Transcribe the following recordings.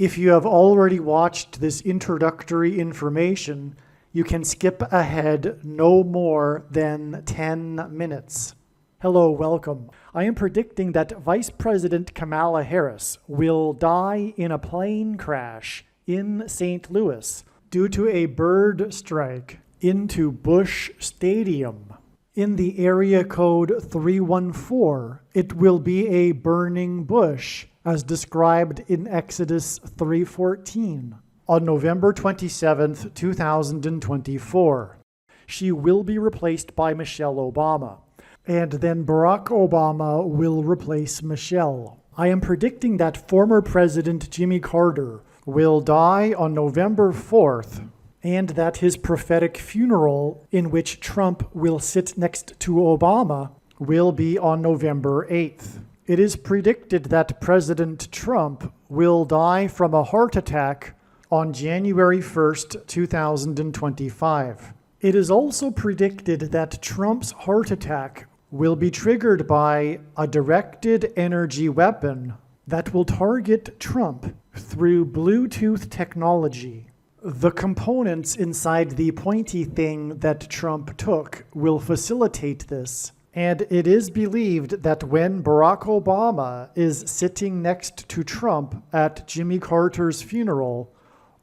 If you have already watched this introductory information, you can skip ahead no more than 10 minutes. Hello, welcome. I am predicting that Vice President Kamala Harris will die in a plane crash in St. Louis due to a bird strike into Busch Stadium. In the area code 314, it will be a burning bush, as described in Exodus 3:14, on November 27, 2024. She will be replaced by Michelle Obama, and then Barack Obama will replace Michelle. I am predicting that former President Jimmy Carter will die on November 4th, and that his prophetic funeral, in which Trump will sit next to Obama, will be on November 8th. It is predicted that President Trump will die from a heart attack on January 1st, 2025. It is also predicted that Trump's heart attack will be triggered by a directed energy weapon that will target Trump through Bluetooth technology. The components inside the pointy thing that Trump took will facilitate this. And it is believed that when Barack Obama is sitting next to Trump at Jimmy Carter's funeral,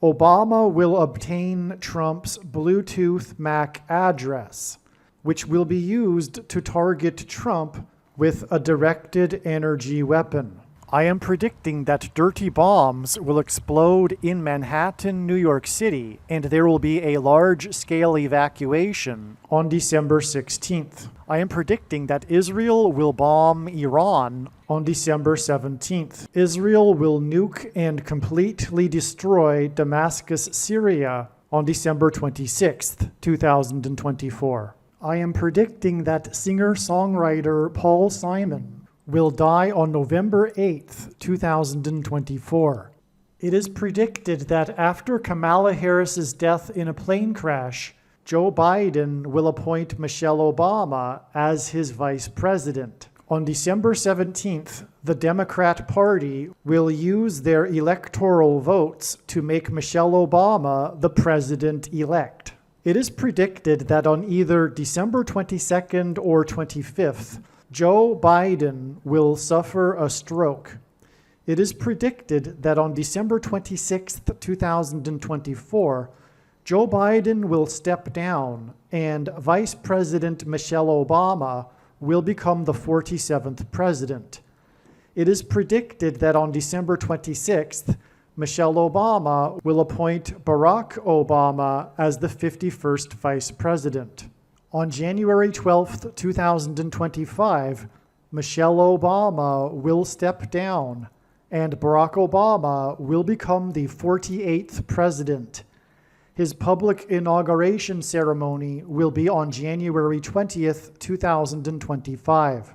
Obama will obtain Trump's Bluetooth MAC address, which will be used to target Trump with a directed energy weapon. I am predicting that dirty bombs will explode in Manhattan, New York City, and there will be a large-scale evacuation on December 16th. I am predicting that Israel will bomb Iran on December 17th. Israel will nuke and completely destroy Damascus, Syria on December 26th, 2024. I am predicting that singer-songwriter Paul Simon will die on November 8th, 2024. It is predicted that after Kamala Harris's death in a plane crash, Joe Biden will appoint Michelle Obama as his vice president. On December 17th, the Democrat Party will use their electoral votes to make Michelle Obama the president-elect. It is predicted that on either December 22nd or 25th, Joe Biden will suffer a stroke. It is predicted that on December 26, 2024, Joe Biden will step down and Vice President Michelle Obama will become the 47th president. It is predicted that on December 26th, Michelle Obama will appoint Barack Obama as the 51st vice president. On January 12, 2025, Michelle Obama will step down and Barack Obama will become the 48th president. His public inauguration ceremony will be on January 20th, 2025.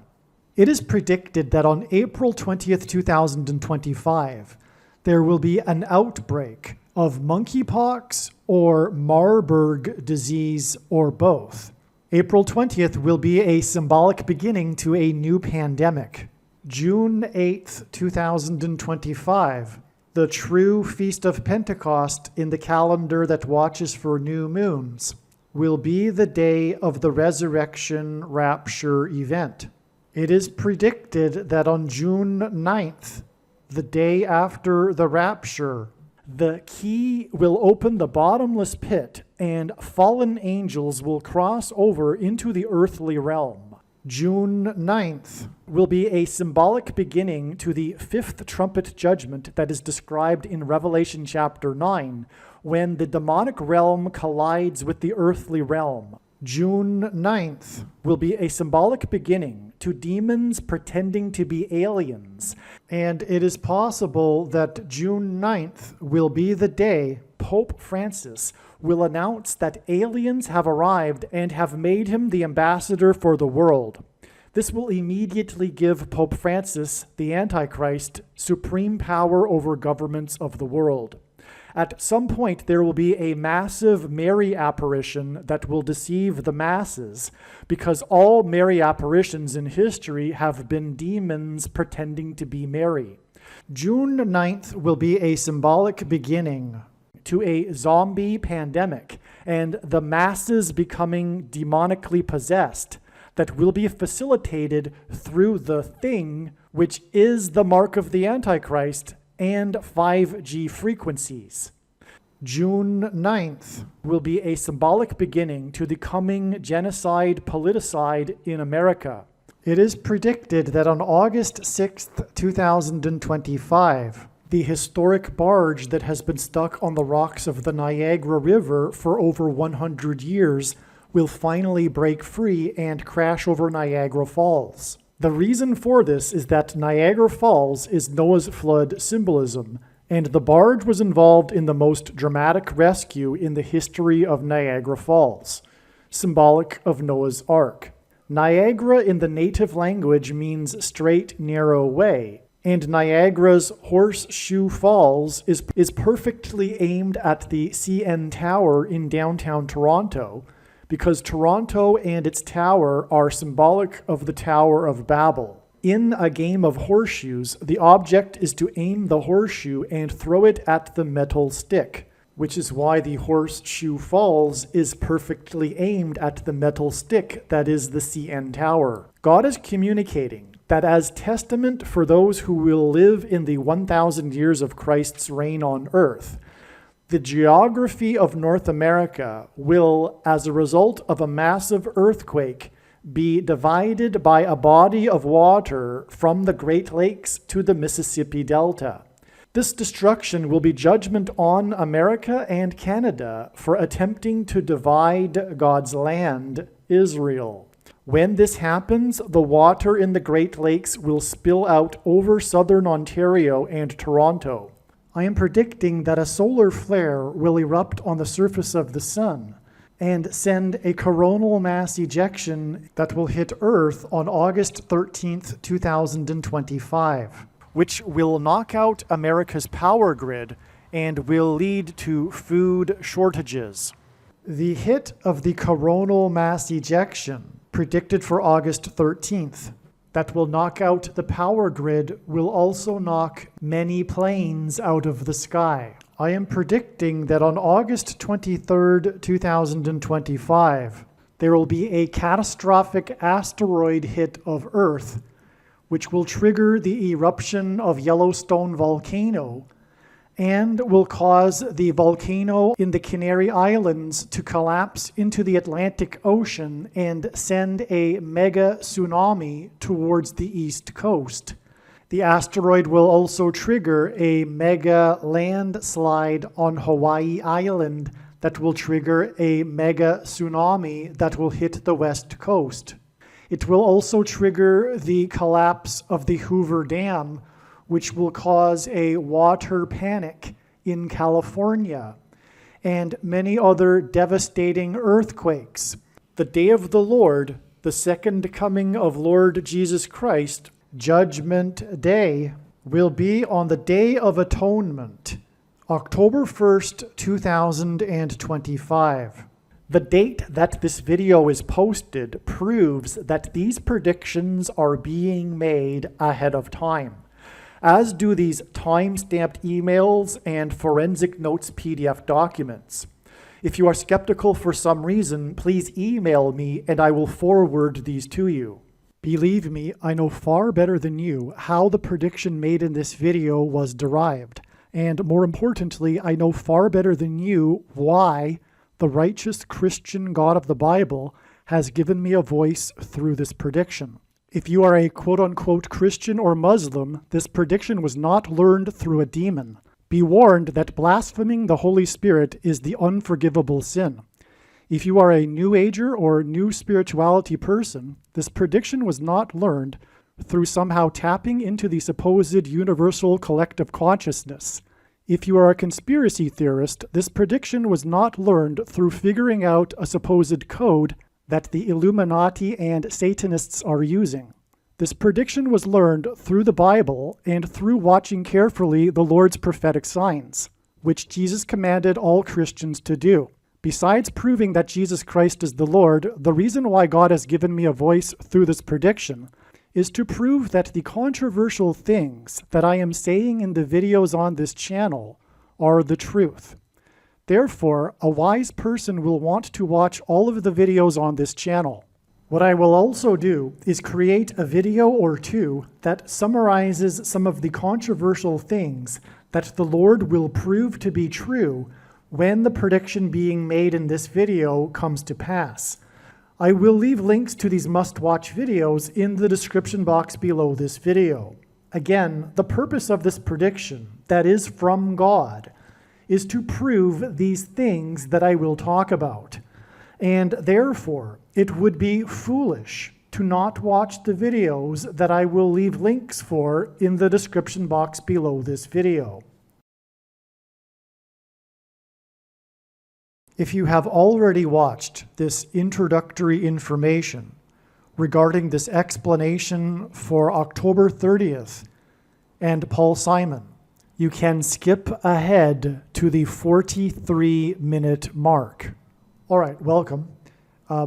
It is predicted that on April 20th, 2025, there will be an outbreak of monkeypox or Marburg disease or both. April 20th will be a symbolic beginning to a new pandemic. June 8th, 2025, the true Feast of Pentecost in the calendar that watches for new moons, will be the day of the resurrection rapture event. It is predicted that on June 9th, the day after the rapture, the key will open the bottomless pit and fallen angels will cross over into the earthly realm. June 9th will be a symbolic beginning to the fifth trumpet judgment that is described in Revelation chapter 9, when the demonic realm collides with the earthly realm. June 9th will be a symbolic beginning to demons pretending to be aliens, and it is possible that June 9th will be the day Pope Francis will announce that aliens have arrived and have made him the ambassador for the world. This will immediately give Pope Francis, the Antichrist, supreme power over governments of the world. At some point, there will be a massive Mary apparition that will deceive the masses, because all Mary apparitions in history have been demons pretending to be Mary. June 9th will be a symbolic beginning to a zombie pandemic and the masses becoming demonically possessed that will be facilitated through the thing, which is the mark of the Antichrist and 5G frequencies. June 9th will be a symbolic beginning to the coming genocide politicide in America. It is predicted that on August 6th, 2025, the historic barge that has been stuck on the rocks of the Niagara River for over 100 years will finally break free and crash over Niagara Falls. The reason for this is that Niagara Falls is Noah's flood symbolism, and the barge was involved in the most dramatic rescue in the history of Niagara Falls, symbolic of Noah's Ark. Niagara in the native language means straight, narrow way, and Niagara's Horseshoe Falls is perfectly aimed at the CN Tower in downtown Toronto, because Toronto and its tower are symbolic of the Tower of Babel. In a game of horseshoes, the object is to aim the horseshoe and throw it at the metal stick, which is why the Horseshoe Falls is perfectly aimed at the metal stick that is the CN Tower. God is communicating that as testament for those who will live in the 1,000 years of Christ's reign on earth, the geography of North America will, as a result of a massive earthquake, be divided by a body of water from the Great Lakes to the Mississippi Delta. This destruction will be judgment on America and Canada for attempting to divide God's land, Israel. When this happens, the water in the Great Lakes will spill out over southern Ontario and Toronto. I am predicting that a solar flare will erupt on the surface of the sun and send a coronal mass ejection that will hit Earth on August 13th, 2025, which will knock out America's power grid and will lead to food shortages. The hit of the coronal mass ejection, predicted for August 13th, that will knock out the power grid will also knock many planes out of the sky. I am predicting that on August 23rd, 2025, there will be a catastrophic asteroid hit of Earth, which will trigger the eruption of Yellowstone volcano and will cause the volcano in the Canary Islands to collapse into the Atlantic Ocean and send a mega tsunami towards the east coast. The asteroid will also trigger a mega landslide on Hawaii Island that will trigger a mega tsunami that will hit the west coast. It will also trigger the collapse of the Hoover Dam, which will cause a water panic in California, and many other devastating earthquakes. The day of the Lord, the second coming of Lord Jesus Christ, Judgment Day, will be on the Day of Atonement, October 1st, 2025. The date that this video is posted proves that these predictions are being made ahead of time, as do these time-stamped emails and forensic notes PDF documents. If you are skeptical for some reason, please email me and I will forward these to you. Believe me, I know far better than you how the prediction made in this video was derived. And more importantly, I know far better than you why the righteous Christian God of the Bible has given me a voice through this prediction. If you are a quote-unquote Christian or Muslim, this prediction was not learned through a demon. Be warned that blaspheming the Holy Spirit is the unforgivable sin. If you are a New Ager or New Spirituality person, this prediction was not learned through somehow tapping into the supposed universal collective consciousness. If you are a conspiracy theorist, this prediction was not learned through figuring out a supposed code that the Illuminati and Satanists are using. This prediction was learned through the Bible and through watching carefully the Lord's prophetic signs, which Jesus commanded all Christians to do. Besides proving that Jesus Christ is the Lord, the reason why God has given me a voice through this prediction is to prove that the controversial things that I am saying in the videos on this channel are the truth. Therefore, a wise person will want to watch all of the videos on this channel. What I will also do is create a video or two that summarizes some of the controversial things that the Lord will prove to be true when the prediction being made in this video comes to pass. I will leave links to these must-watch videos in the description box below this video. Again, the purpose of this prediction, that is from God, is to prove these things that I will talk about. And therefore, it would be foolish to not watch the videos that I will leave links for in the description box below this video. If you have already watched this introductory information regarding this explanation for October 30th and Paul Simon, you can skip ahead to the 43-minute mark. All right, welcome.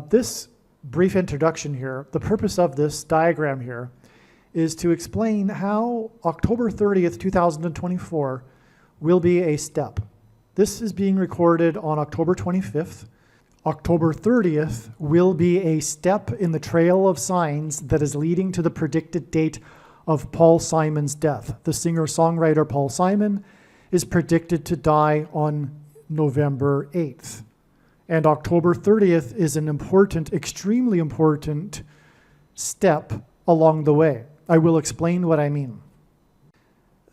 This brief introduction here, the purpose of this diagram here is to explain how October 30th, 2024 will be a step. This is being recorded on October 25th. October 30th will be a step in the trail of signs that is leading to the predicted date of Paul Simon's death. The singer-songwriter Paul Simon is predicted to die on November 8th. And October 30th is an important, extremely important step along the way. I will explain what I mean.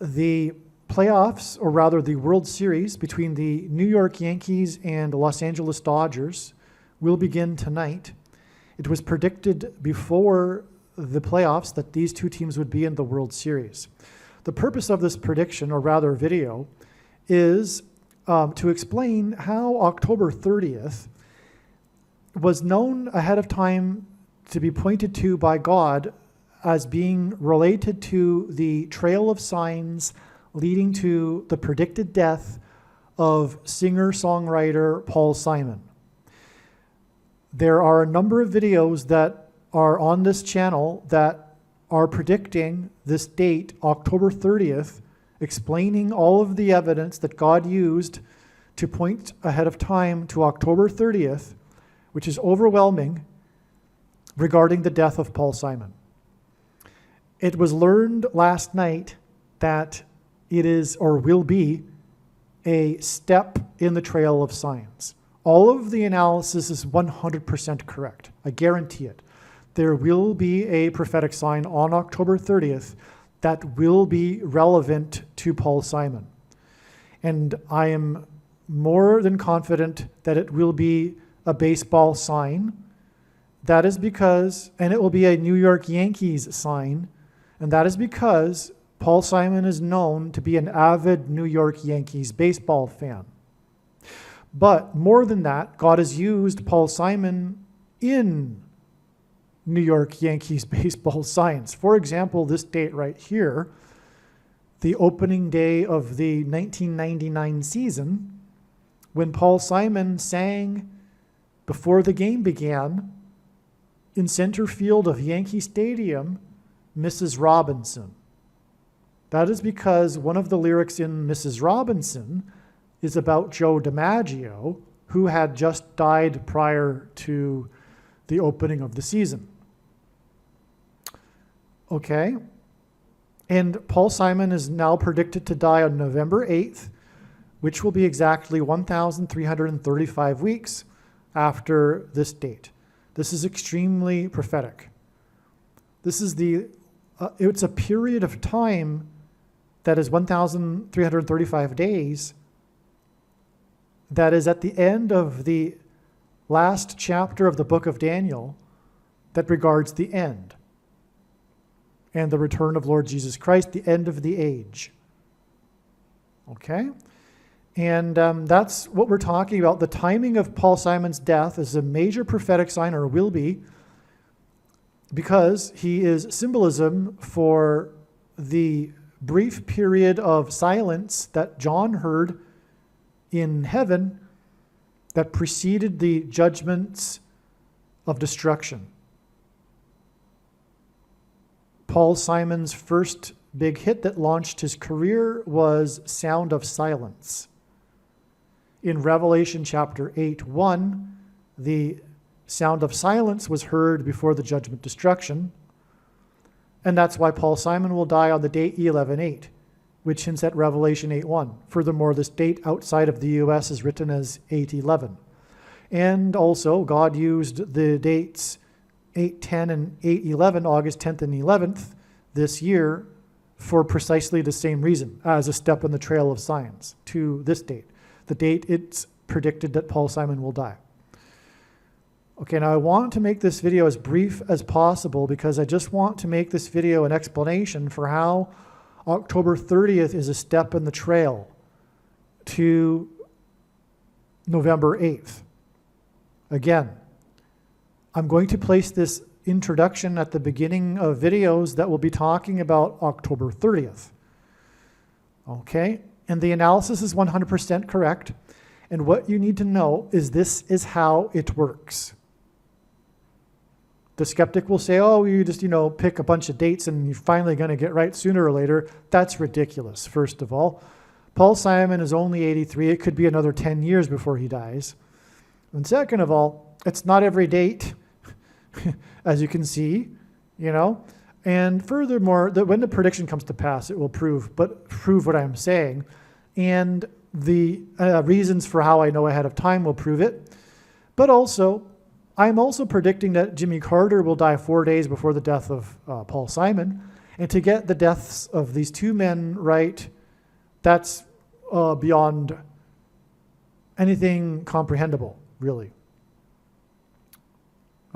The playoffs, or rather the World Series between the New York Yankees and Los Angeles Dodgers will begin tonight. It was predicted before the playoffs that these two teams would be in the World Series. The purpose of this prediction, or rather video, is to explain how October 30th was known ahead of time to be pointed to by God as being related to the trail of signs leading to the predicted death of singer-songwriter Paul Simon. There are a number of videos that are on this channel that are predicting this date, October 30th, explaining all of the evidence that God used to point ahead of time to October 30th, which is overwhelming, regarding the death of Paul Simon. It was learned last night that it is, or will be, a step in the trail of signs. All of the analysis is 100% correct. I guarantee it. There will be a prophetic sign on October 30th that will be relevant to Paul Simon. And I am more than confident that it will be a baseball sign. That is because, and it will be a New York Yankees sign, and that is because Paul Simon is known to be an avid New York Yankees baseball fan. But more than that, God has used Paul Simon in New York Yankees baseball signs. For example, this date right here, the opening day of the 1999 season, when Paul Simon sang before the game began in center field of Yankee Stadium, Mrs. Robinson. That is because one of the lyrics in Mrs. Robinson is about Joe DiMaggio, who had just died prior to the opening of the season. Okay? And Paul Simon is now predicted to die on November 8th, which will be exactly 1,335 weeks after this date. This is extremely prophetic. This is it's a period of time that is 1,335 days that is at the end of the last chapter of the book of Daniel that regards the end and the return of Lord Jesus Christ, the end of the age. Okay? And that's what we're talking about. The timing of Paul Simon's death is a major prophetic sign, or will be, because he is symbolism for the brief period of silence that John heard in heaven that preceded the judgments of destruction. Paul Simon's first big hit that launched his career was Sound of Silence. In Revelation chapter 8:1, the sound of silence was heard before the judgment destruction, and that's why Paul Simon will die on the date E11:8, which hints at Revelation 8:1. Furthermore, this date outside of the U.S. is written as 8:11. And also, God used the dates 8:10 and 8:11, August 10th and 11th this year, for precisely the same reason, as a step in the trail of science to this date, the date it's predicted that Paul Simon will die. Okay, now I want to make this video as brief as possible because I just want to make this video an explanation for how October 30th is a step in the trail to November 8th. Again, I'm going to place this introduction at the beginning of videos that will be talking about October 30th. Okay, and the analysis is 100% correct. And what you need to know is this is how it works. The skeptic will say, oh, you just, pick a bunch of dates and you're finally going to get right sooner or later. That's ridiculous, first of all. Paul Simon is only 83. It could be another 10 years before he dies. And second of all, it's not every date, as you can see, And furthermore, when the prediction comes to pass, it will prove what I'm saying. And the reasons for how I know ahead of time will prove it. But also, I'm also predicting that Jimmy Carter will die 4 days before the death of Paul Simon. And to get the deaths of these two men right, that's beyond anything comprehensible, really.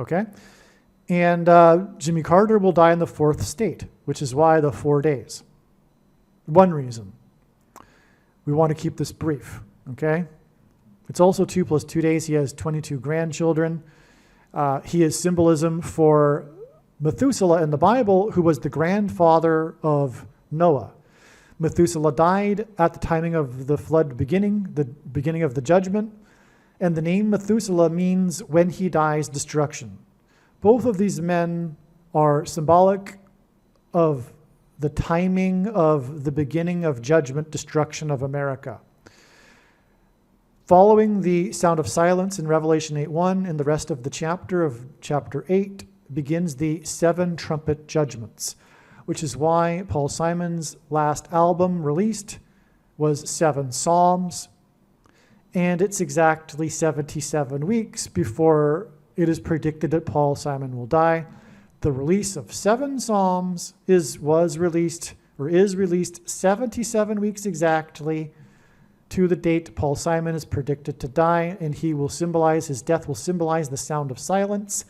Okay? And Jimmy Carter will die in the fourth state, which is why the 4 days. One reason. We want to keep this brief, okay? It's also 2 + 2 days. He has 22 grandchildren. He is symbolism for Methuselah in the Bible, who was the grandfather of Noah. Methuselah died at the timing of the flood beginning, the beginning of the judgment, and the name Methuselah means when he dies, destruction. Both of these men are symbolic of the timing of the beginning of judgment, destruction of America. Following the sound of silence in Revelation 8:1 and the rest of the chapter 8 begins the 7 trumpet judgments, which is why Paul Simon's last album released was 7 Psalms, and it's exactly 77 weeks before it is predicted that Paul Simon will die. The release of 7 Psalms is released 77 weeks exactly to the date Paul Simon is predicted to die, and his death will symbolize the sound of silence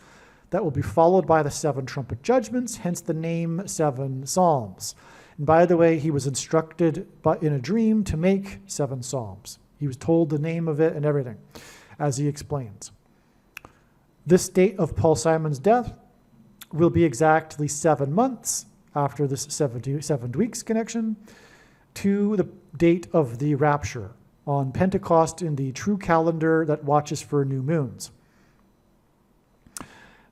that will be followed by the 7 trumpet judgments, hence the name 7 Psalms. And by the way, he was instructed in a dream to make 7 Psalms. He was told the name of it and everything, as he explains. This date of Paul Simon's death will be exactly 7 months after this 7 weeks connection to the date of the rapture on Pentecost in the true calendar that watches for new moons.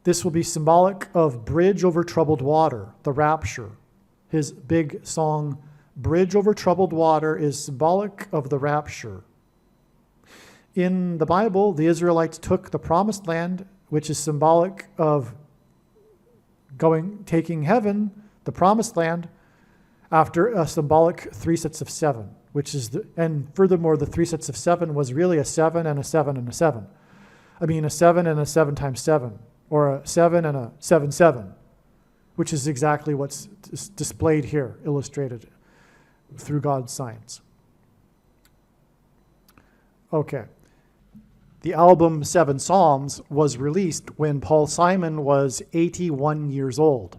This will be symbolic of Bridge Over Troubled Water, the rapture. His big song, Bridge Over Troubled Water, is symbolic of the rapture. In the Bible, the Israelites took the promised land, which is symbolic of taking heaven, the promised land, after a symbolic 3 sets of 7, and furthermore, the 3 sets of 7 was really a 7 and a 7 and a 7. I mean, a 7 and a 7 times 7, or a 7 and a 7, 7, which is exactly what's displayed here, illustrated through God's signs. Okay. The album 7 Psalms was released when Paul Simon was 81 years old,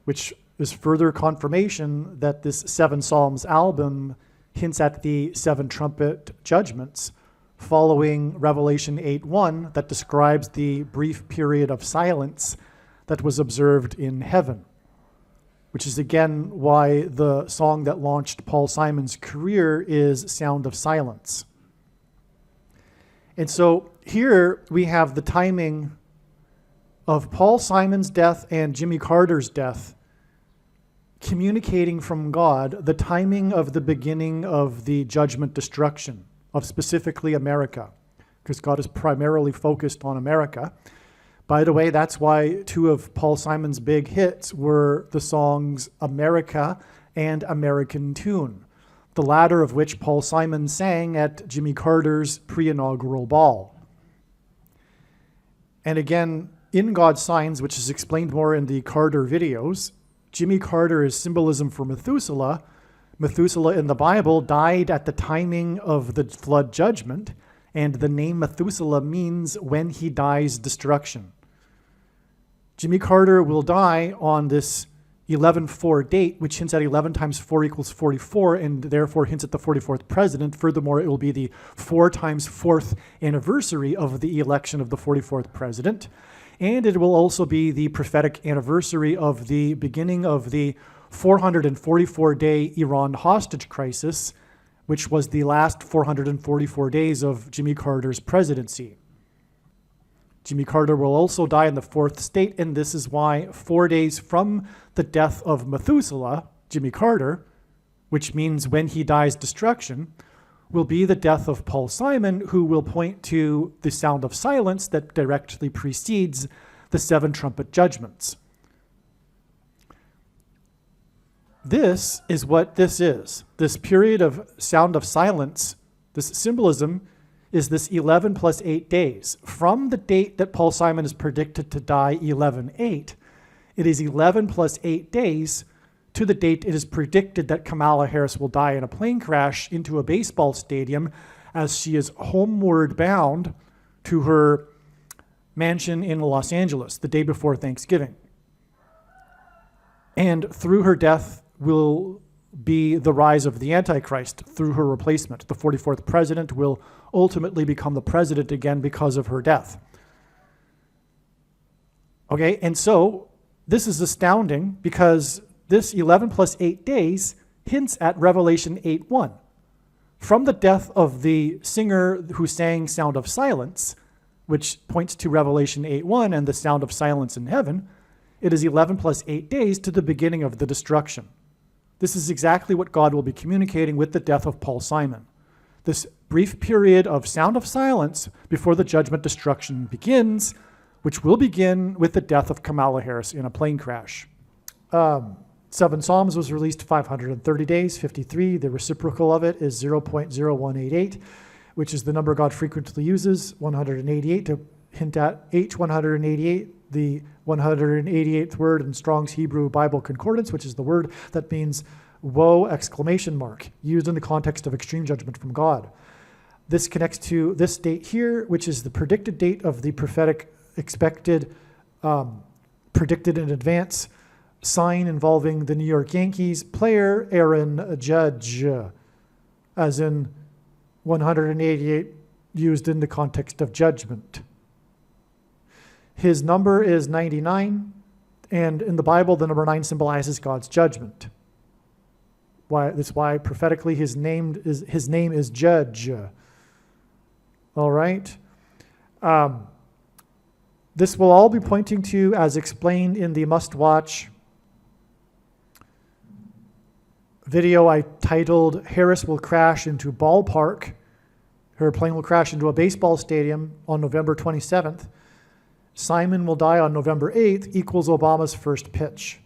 which is further confirmation that this 7 Psalms album hints at the 7 trumpet judgments following Revelation 8:1 that describes the brief period of silence that was observed in heaven, which is again why the song that launched Paul Simon's career is Sound of Silence. And so here we have the timing of Paul Simon's death and Jimmy Carter's death communicating from God the timing of the beginning of the judgment destruction of specifically America, because God is primarily focused on America. By the way, that's why two of Paul Simon's big hits were the songs America and American Tune, the latter of which Paul Simon sang at Jimmy Carter's pre-inaugural ball. And again, in God's Signs, which is explained more in the Carter videos, Jimmy Carter is symbolism for Methuselah. Methuselah in the Bible died at the timing of the flood judgment, and the name Methuselah means when he dies, destruction. Jimmy Carter will die on this 11-4 date, which hints at 11 times 4 equals 44, and therefore hints at the 44th president. Furthermore, it will be the 4 times 4th anniversary of the election of the 44th president. And it will also be the prophetic anniversary of the beginning of the 444-day Iran hostage crisis, which was the last 444 days of Jimmy Carter's presidency. Jimmy Carter will also die in the 4th state, and this is why 4 days from the death of Methuselah, Jimmy Carter, which means when he dies, destruction, will be the death of Paul Simon, who will point to the sound of silence that directly precedes the 7 trumpet judgments. This is what this is. This period of sound of silence, this symbolism, is this 11 plus 8 days. From the date that Paul Simon is predicted to die, 11-8, it is 11 plus 8 days to the date it is predicted that Kamala Harris will die in a plane crash into a baseball stadium as she is homeward bound to her mansion in Los Angeles the day before Thanksgiving. And through her death will be the rise of the Antichrist through her replacement. The 44th president will ultimately become the president again because of her death. Okay, and so this is astounding because this 11 plus 8 days hints at Revelation 8:1. From the death of the singer who sang Sound of Silence, which points to Revelation 8:1 and the sound of silence in heaven, it is 11 plus 8 days to the beginning of the destruction. This is exactly what God will be communicating with the death of Paul Simon. This brief period of sound of silence before the judgment destruction begins, which will begin with the death of Kamala Harris in a plane crash. 7 Psalms was released 530 days, 53. The reciprocal of it is 0.0188, which is the number God frequently uses, 188, to hint at H188, the 188th word in Strong's Hebrew Bible Concordance, which is the word that means woe, exclamation mark, used in the context of extreme judgment from God. This connects to this date here, which is the predicted date of the prophetic expected, predicted in advance sign involving the New York Yankees player Aaron Judge, as in 188 used in the context of judgment. His number is 99, and in the Bible, the number 9 symbolizes God's judgment. That's why prophetically his name is Judge. All right. This will all be pointing to, as explained in the must-watch video I titled, Harris Will Crash into Ballpark. Her plane will crash into a baseball stadium on November 27th. Simon will die on November 8th equals Obama's first pitch.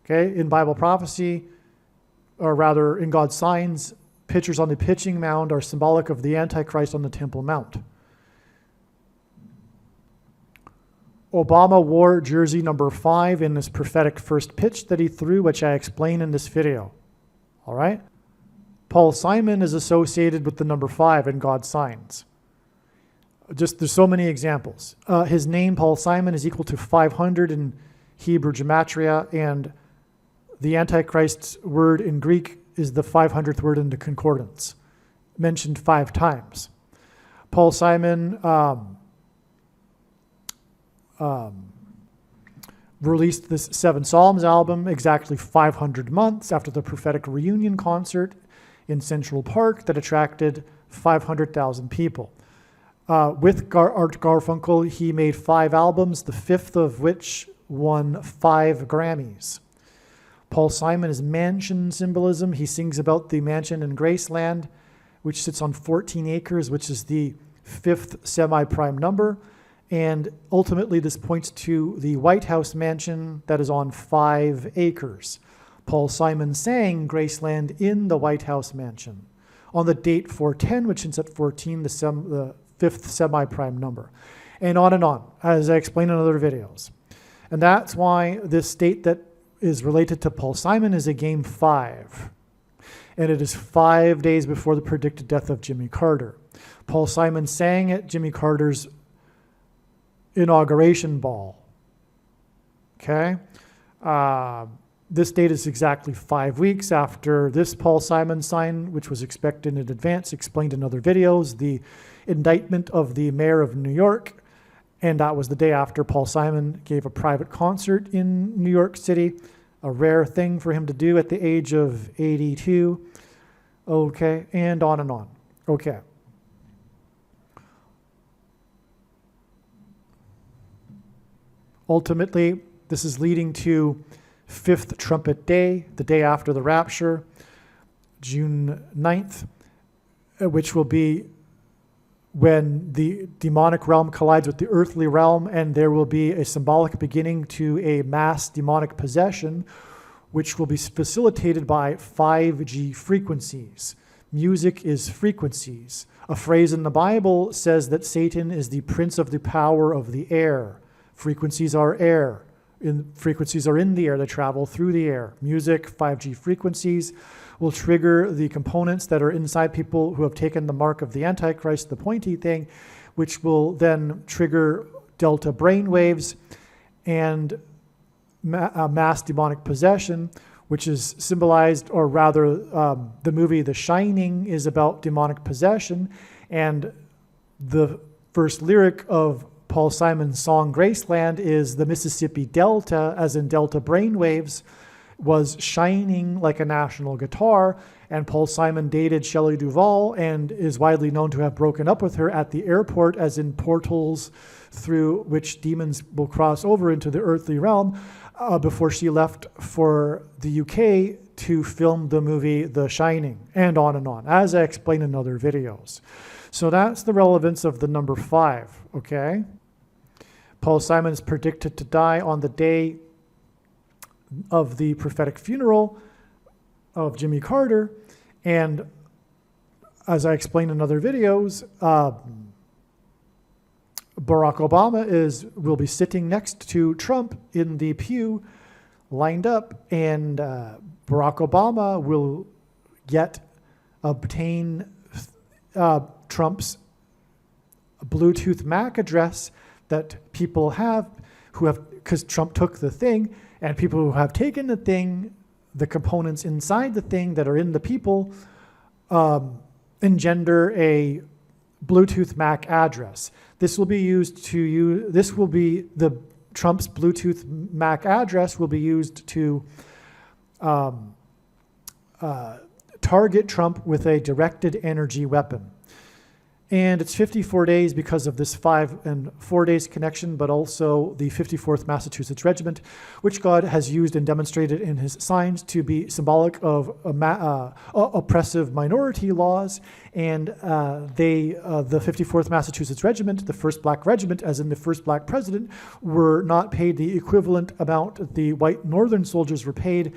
Okay, in Bible prophecy, or rather in God's signs, pitchers on the pitching mound are symbolic of the Antichrist on the Temple Mount. Obama wore jersey number 5 in this prophetic first pitch that he threw, which I explain in this video. All right? Paul Simon is associated with the number 5 in God's signs. There's so many examples. His name, Paul Simon, is equal to 500 in Hebrew gematria, and the Antichrist's word in Greek is the 500th word in the concordance, mentioned 5 times. Paul Simon released this 7 Psalms album exactly 500 months after the prophetic reunion concert in Central Park that attracted 500,000 people. With Art Garfunkel, he made 5 albums, the 5th of which won 5 Grammys. Paul Simon is mansion symbolism. He sings about the mansion in Graceland, which sits on 14 acres, which is the fifth semi-prime number. And ultimately, this points to the White House mansion that is on 5 acres. Paul Simon sang Graceland in the White House mansion on the date 410, which is at 14, the fifth semi-prime number. And on, as I explained in other videos. And that's why this date that is related to Paul Simon is a game 5. And it is 5 days before the predicted death of Jimmy Carter. Paul Simon sang at Jimmy Carter's inauguration ball. Okay? This date is exactly 5 weeks after this Paul Simon sign, which was expected in advance, explained in other videos, the indictment of the mayor of New York. And that was the day after Paul Simon gave a private concert in New York City, a rare thing for him to do at the age of 82. Okay, and on. Okay. Ultimately, this is leading to Fifth Trumpet Day, the day after the rapture, June 9th, which will be when the demonic realm collides with the earthly realm, and there will be a symbolic beginning to a mass demonic possession, which will be facilitated by 5G frequencies. Music is frequencies. A phrase in the Bible says that Satan is the prince of the power of the air. Frequencies are air. Frequencies are in the air. They travel through the air. Music, 5G frequencies, will trigger the components that are inside people who have taken the mark of the Antichrist, the pointy thing, which will then trigger delta brainwaves and mass demonic possession, which is symbolized, or rather, the movie The Shining is about demonic possession, and the first lyric of Paul Simon's song Graceland is the Mississippi Delta, as in delta brainwaves, was shining like a national guitar, and Paul Simon dated Shelley Duvall and is widely known to have broken up with her at the airport, as in portals through which demons will cross over into the earthly realm, before she left for the UK to film the movie The Shining, and on, as I explained in other videos. So that's the relevance of the number 5, okay? Paul Simon is predicted to die on the day of the prophetic funeral of Jimmy Carter, and as I explained in other videos, Barack Obama will be sitting next to Trump in the pew, lined up, and Barack Obama will obtain Trump's Bluetooth MAC address that people have, because Trump took the thing, and people who have taken the thing, the components inside the thing that are in the people, engender a Bluetooth MAC address. This will be used to Trump's Bluetooth MAC address will be used to target Trump with a directed energy weapon. And it's 54 days because of this 5 and 4 days connection, but also the 54th Massachusetts Regiment, which God has used and demonstrated in his signs to be symbolic of oppressive minority laws. And the 54th Massachusetts Regiment, the first black regiment, as in the first black president, were not paid the equivalent amount the white northern soldiers were paid.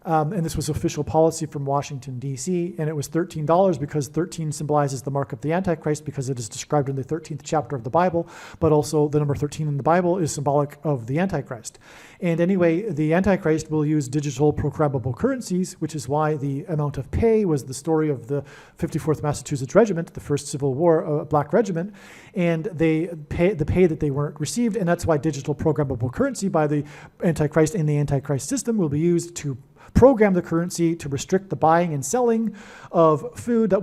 And this was official policy from Washington, D.C., and it was $13 because 13 symbolizes the mark of the Antichrist, because it is described in the 13th chapter of the Bible, but also the number 13 in the Bible is symbolic of the Antichrist. And anyway, the Antichrist will use digital programmable currencies, which is why the amount of pay was the story of the 54th Massachusetts Regiment, the first Civil War black regiment, and the pay that they weren't received, and that's why digital programmable currency by the Antichrist and the Antichrist system will be used to program the currency to restrict the buying and selling of food that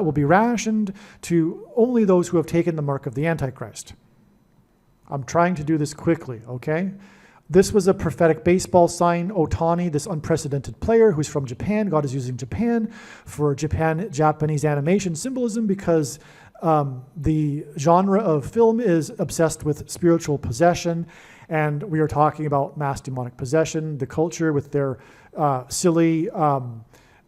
will be rationed to only those who have taken the mark of the Antichrist. I'm trying to do this quickly, okay? This was a prophetic baseball sign. Otani, this unprecedented player who's from Japan, God is using Japan for Japanese animation symbolism, because the genre of film is obsessed with spiritual possession, and we are talking about mass demonic possession, the culture with their silly,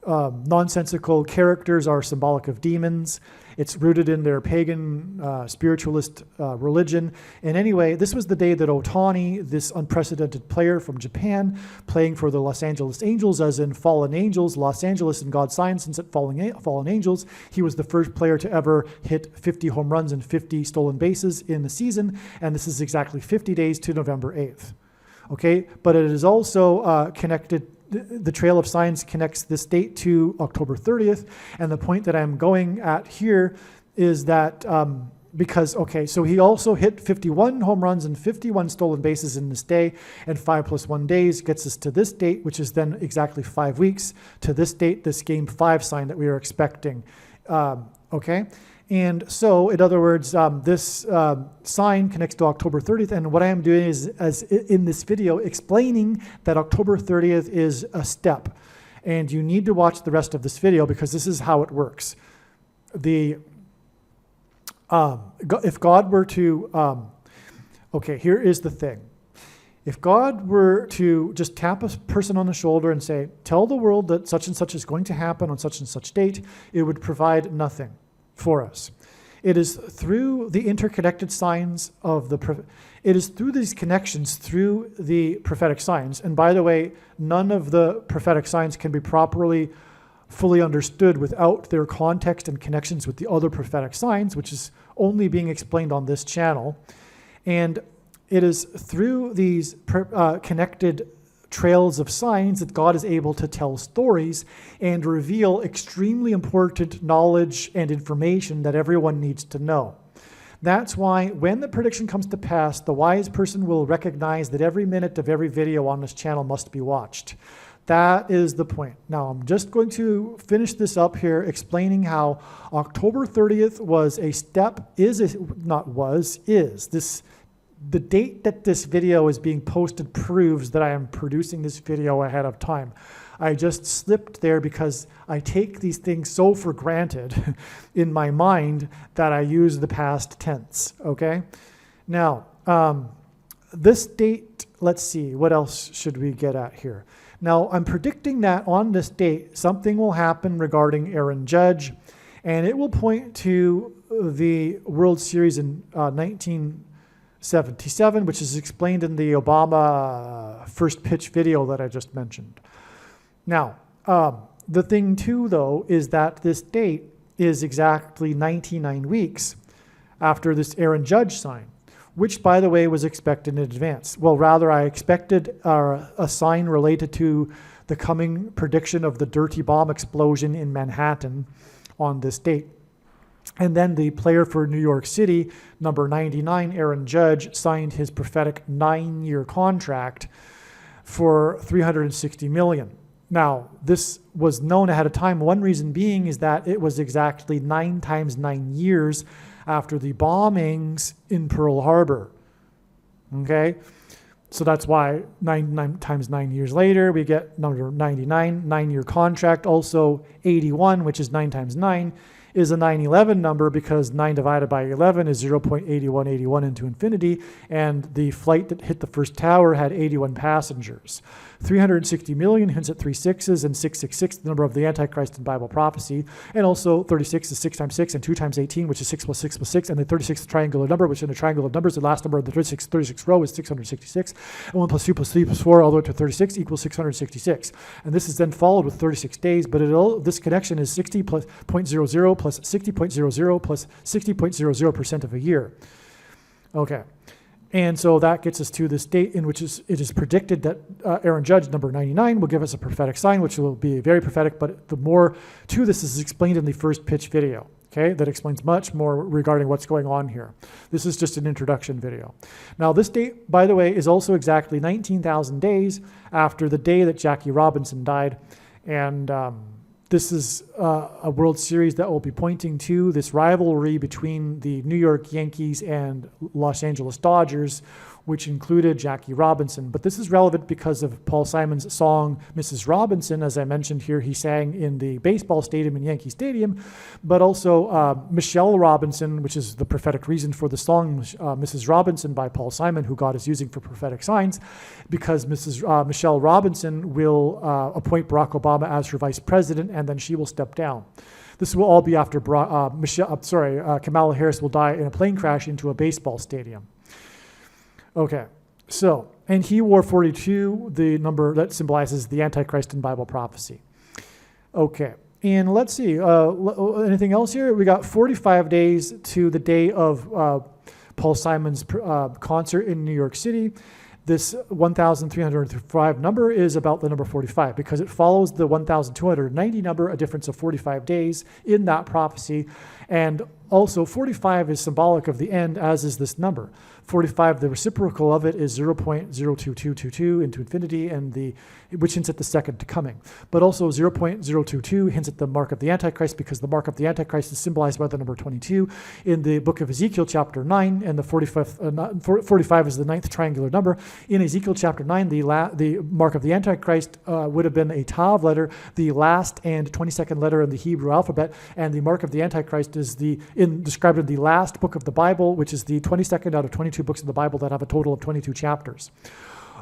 nonsensical characters are symbolic of demons. It's rooted in their pagan spiritualist religion. And anyway, this was the day that Otani, this unprecedented player from Japan, playing for the Los Angeles Angels, as in fallen angels, Los Angeles and God's sign since it fallen angels. He was the first player to ever hit 50 home runs and 50 stolen bases in the season. And this is exactly 50 days to November 8th. Okay, but it is also connected. The Trail of Signs connects this date to October 30th. And the point that I'm going at here is that because, okay, so he also hit 51 home runs and 51 stolen bases in this day, and 5 + 1 days gets us to this date, which is then exactly 5 weeks to this date, this Game 5 sign that we are expecting. Okay? And so, in other words, this sign connects to October 30th, and what I am doing is, as in this video, explaining that October 30th is a step. And you need to watch the rest of this video because this is how it works. If God were to, okay, here is the thing. If God were to just tap a person on the shoulder and say, tell the world that such and such is going to happen on such and such date, it would provide nothing for us. It is through the interconnected signs of it is through these connections, through the prophetic signs. And by the way, none of the prophetic signs can be properly, fully understood without their context and connections with the other prophetic signs, which is only being explained on this channel. And it is through these connected trails of signs that God is able to tell stories and reveal extremely important knowledge and information that everyone needs to know. That's why when the prediction comes to pass, the wise person will recognize that every minute of every video on this channel must be watched. That is the point. Now, I'm just going to finish this up here, explaining how October 30th was a step, the date that this video is being posted proves that I am producing this video ahead of time. I just slipped there because I take these things so for granted in my mind that I use the past tense, okay? Now, this date, let's see, what else should we get at here? Now, I'm predicting that on this date, something will happen regarding Aaron Judge, and it will point to the World Series in 1977, which is explained in the Obama first pitch video that I just mentioned. Now, the thing too, though, is that this date is exactly 99 weeks after this Aaron Judge sign, which, by the way, was expected in advance. Well, rather, I expected a sign related to the coming prediction of the dirty bomb explosion in Manhattan on this date. And then the player for New York City, number 99, Aaron Judge, signed his prophetic 9-year contract for $360 million. Now, this was known ahead of time. One reason being is that it was exactly 9 times 9 years after the bombings in Pearl Harbor. Okay? So that's why 9 times 9 years later, we get number 99, 9-year contract. Also 81, which is 9 times 9, is a 9/11 number because 9 divided by 11 is 0.8181 into infinity, and the flight that hit the first tower had 81 passengers. 360 million hints at 3 sixes, and 666, the number of the Antichrist in Bible prophecy. And also 36 is 6 times 6 and 2 times 18, which is 6 plus 6 plus 6, and the 36 is a triangular number, which in a triangle of numbers, the last number of the 36 row is 666, and 1 plus 2 plus 3 plus 4 all the way to 36 equals 666. And this is then followed with 36 days, but this connection is 60 plus 0.00 plus 60.00 plus 60.00% of a year. Okay. And so that gets us to this date in which it is predicted that Aaron Judge, number 99, will give us a prophetic sign, which will be very prophetic, but the more to this is explained in the first pitch video, okay? That explains much more regarding what's going on here. This is just an introduction video. Now, this date, by the way, is also exactly 19,000 days after the day that Jackie Robinson died, and this is a World Series that will be pointing to this rivalry between the New York Yankees and Los Angeles Dodgers, which included Jackie Robinson. But this is relevant because of Paul Simon's song, Mrs. Robinson. As I mentioned here, he sang in the baseball stadium in Yankee Stadium, but also Michelle Robinson, which is the prophetic reason for the song, Mrs. Robinson by Paul Simon, who God is using for prophetic signs, because Michelle Robinson will appoint Barack Obama as her vice president, and then she will step down. This will all be after Kamala Harris will die in a plane crash into a baseball stadium. Okay, so, and he wore 42, the number that symbolizes the Antichrist in Bible prophecy. Okay, and let's see, anything else here? We got 45 days to the day of Paul Simon's concert in New York City. This 1,305 number is about the number 45 because it follows the 1,290 number, a difference of 45 days in that prophecy. And also 45 is symbolic of the end, as is this number. 45, the reciprocal of it is 0.02222 into infinity, which hints at the second coming. But also 0.022 hints at the mark of the Antichrist, because the mark of the Antichrist is symbolized by the number 22 in the book of Ezekiel chapter 9, and the 45 is the ninth triangular number. In Ezekiel chapter 9, the mark of the Antichrist would have been a Tav letter, the last and 22nd letter in the Hebrew alphabet, and the mark of the Antichrist is described in the last book of the Bible, which is the 22nd out of 22 books of the Bible that have a total of 22 chapters.